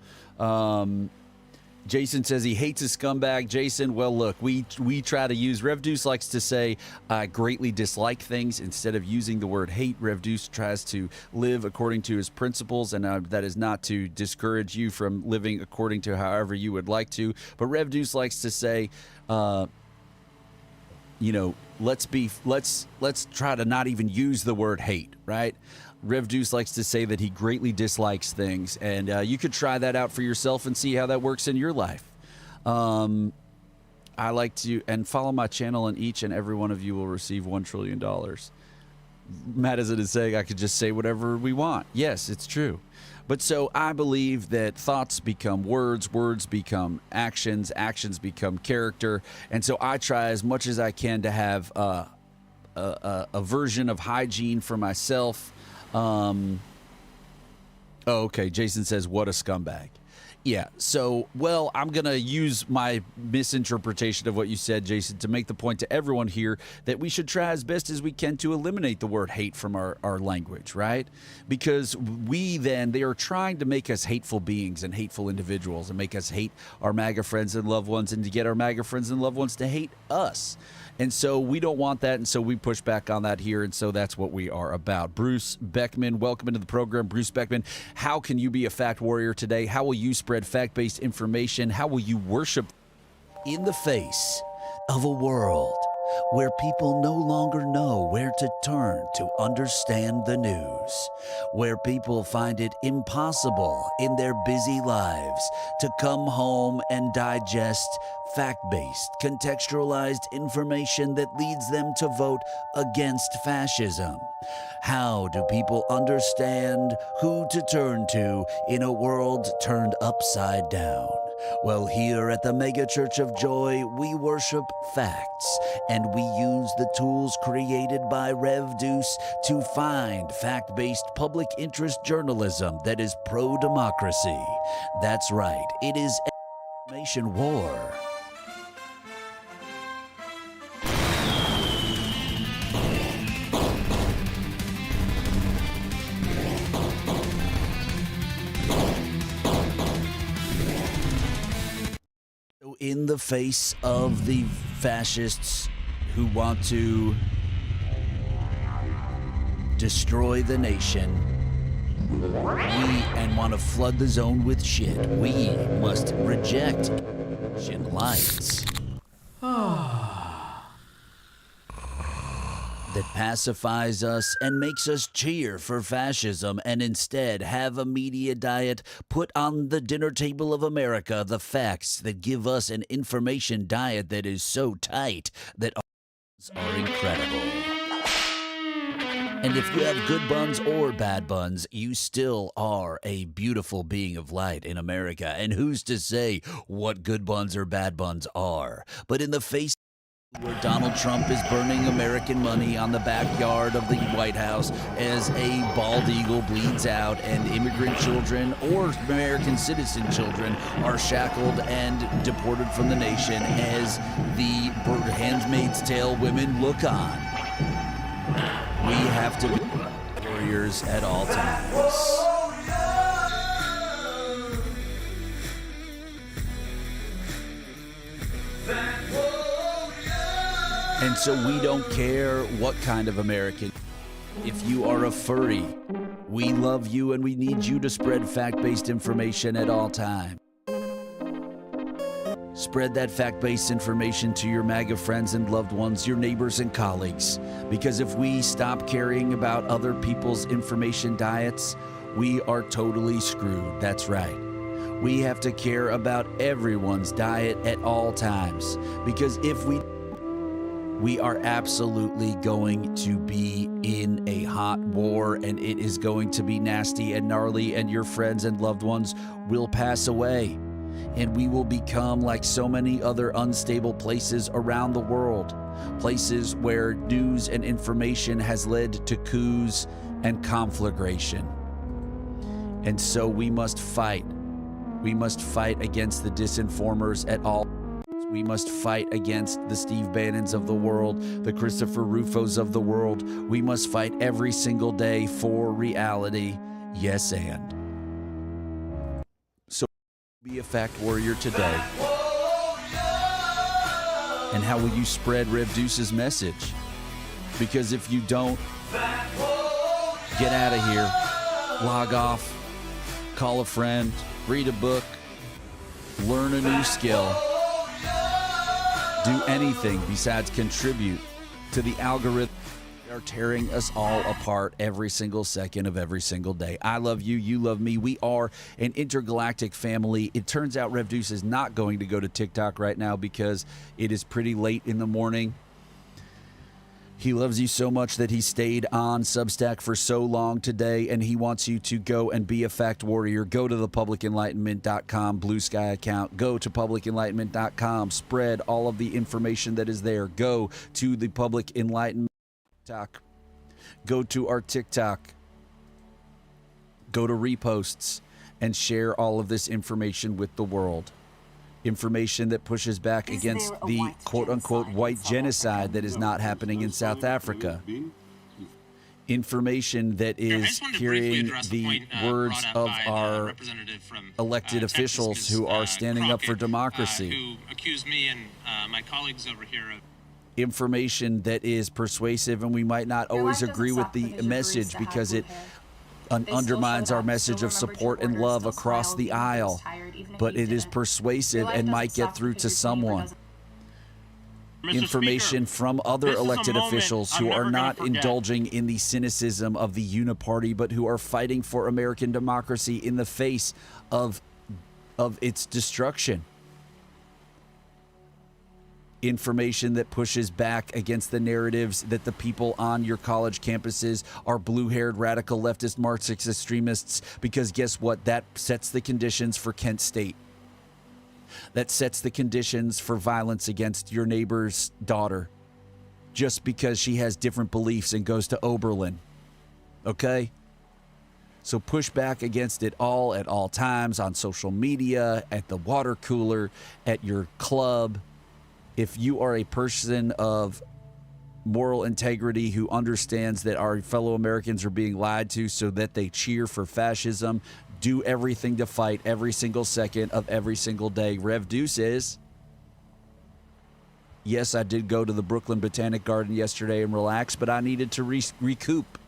Jason says he hates a scumbag. Jason, well, look, we try to use, Rev Deuce likes to say, I greatly dislike things. Instead of using the word hate, Rev Deuce tries to live according to his principles, and that is not to discourage you from living according to however you would like to. But Rev Deuce likes to say, let's try to not even use the word hate, right? Rev Deuce likes to say that he greatly dislikes things, and you could try that out for yourself and see how that works in your life. I like to, and follow my channel, and each and every one of you will receive $1 trillion. Madison is saying I could just say whatever we want. Yes, it's true. But so I believe that thoughts become words, words become actions, actions become character. And so I try as much as I can to have a version of hygiene for myself. Okay. Jason says, what a scumbag. Yeah. So, well, I'm going to use my misinterpretation of what you said, Jason, to make the point to everyone here that we should try as best as we can to eliminate the word hate from our language, right? Because they are trying to make us hateful beings and hateful individuals and make us hate our MAGA friends and loved ones and to get our MAGA friends and loved ones to hate us. And so we don't want that, and so we push back on that here, and so that's what we are about. Bruce Beckman, welcome into the program. Bruce Beckman, how can you be a fact warrior today? How will you spread fact-based information? How will you worship in the face of a world where people no longer know where to turn to understand the news, where people find it impossible in their busy lives to come home and digest fact-based, contextualized information that leads them to vote against fascism? How do people understand who to turn to in a world turned upside down? Well, here at the Mega Church of Joy, we worship facts, and we use the tools created by Rev Deuce to find fact-based public interest journalism that is pro-democracy. That's right, it is an information war. In the face of the fascists who want to destroy the nation, and want to flood the zone with shit, we must reject lights that pacifies us and makes us cheer for fascism, and instead have a media diet put on the dinner table of America the facts that give us an information diet that is so tight that are incredible. And if you have good buns or bad buns, you still are a beautiful being of light in America. And who's to say what good buns or bad buns are? But in the face where Donald Trump is burning American money on the backyard of the White House as a bald eagle bleeds out and immigrant children or American citizen children are shackled and deported from the nation as the Handmaid's Tale women look on, we have to be warriors at all times. And so we don't care what kind of American. If you are a furry, we love you and we need you to spread fact-based information at all times. Spread that fact-based information to your MAGA friends and loved ones, your neighbors and colleagues. Because if we stop caring about other people's information diets, we are totally screwed. That's right. We have to care about everyone's diet at all times. Because if we are absolutely going to be in a hot war, and it is going to be nasty and gnarly, and your friends and loved ones will pass away. and we will become like so many other unstable places around the world, places where news and information has led to coups and conflagration. And so we must fight. We must fight against the disinformers at all. We must fight against the Steve Bannons of the world, the Christopher Rufos of the world. We must fight every single day for reality. Yes, and. So be a fact warrior today. And how will you spread Rev Deuce's message? Because if you don't, get out of here, log off, call a friend, read a book, learn a new skill, do anything besides contribute to the algorithm that are tearing us all apart every single second of every single day. I love you, you love me. We are an intergalactic family. It turns out Rev Deuce is not going to go to TikTok right now because it is pretty late in the morning. He loves you so much that he stayed on Substack for so long today, and he wants you to go and be a fact warrior. Go to the publicenlightenment.com Blue Sky account. Go to publicenlightenment.com. Spread all of the information that is there. Go to the Public Enlightenment TikTok. Go to our TikTok. Go to reposts and share all of this information with the world. Information that pushes back against the quote-unquote white genocide that is not happening in South Africa. Information that is hearing the words of our elected officials who are standing up for democracy. Who accused me and my colleagues over here of information that is persuasive, and we might not always agree with the message because it undermines our message of support and love across the aisle, but it is persuasive and might get through to someone. Information from other elected officials who are not indulging in the cynicism of the uniparty, but who are fighting for American democracy in the face of its destruction. Information that pushes back against the narratives that the people on your college campuses are blue-haired radical leftist Marxist extremists, because guess what? That sets the conditions for Kent State. That sets the conditions for violence against your neighbor's daughter just because she has different beliefs and goes to Oberlin. Okay? So push back against it all at all times, on social media, at the water cooler, at your club. If you are a person of moral integrity who understands that our fellow Americans are being lied to so that they cheer for fascism, do everything to fight every single second of every single day. Rev Deuce is. Yes, I did go to the Brooklyn Botanic Garden yesterday and relax, but I needed to recoup.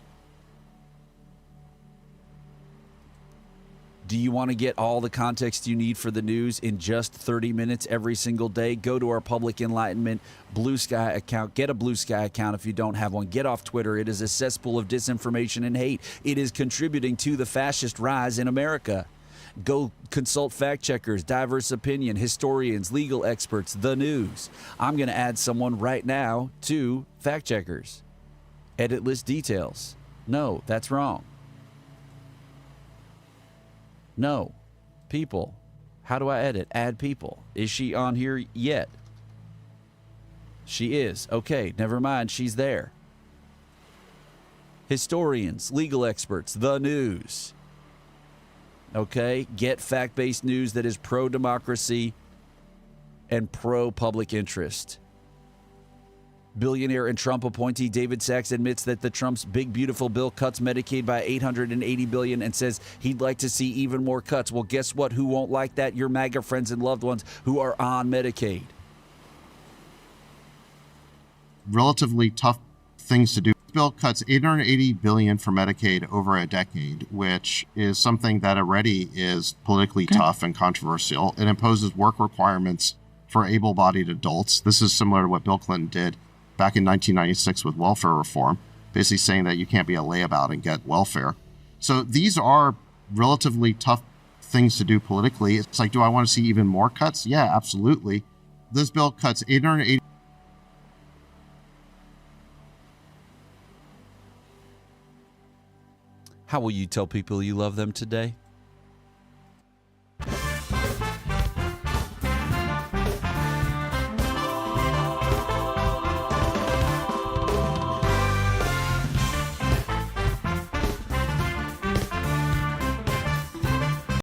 Do you want to get all the context you need for the news in just 30 minutes every single day? Go to our Public Enlightenment Blue Sky account. Get a Blue Sky account if you don't have one. Get off Twitter. It is a cesspool of disinformation and hate. It is contributing to the fascist rise in America. Go consult fact checkers, diverse opinion, historians, legal experts, the news. I'm going to add someone right now to fact checkers. Edit list details. No, that's wrong. No. People. How do I edit? Add people. Is she on here yet? She is. Okay, never mind. She's there. Historians, legal experts, the news. Okay, get fact-based news that is pro-democracy and pro-public interest. Billionaire and Trump appointee David Sachs admits that the Trump's big beautiful bill cuts Medicaid by $880 billion and says he'd like to see even more cuts. Well, guess what? Who won't like that? Your MAGA friends and loved ones who are on Medicaid. Relatively tough things to do. This bill cuts $880 billion for Medicaid over a decade, which is something that already is politically tough and controversial. It imposes work requirements for able-bodied adults. This is similar to what Bill Clinton did back in 1996 with welfare reform, basically saying that you can't be a layabout and get welfare. So these are relatively tough things to do politically. It's like, do I want to see even more cuts? Yeah, absolutely. This bill cuts $880. How will you tell people you love them today?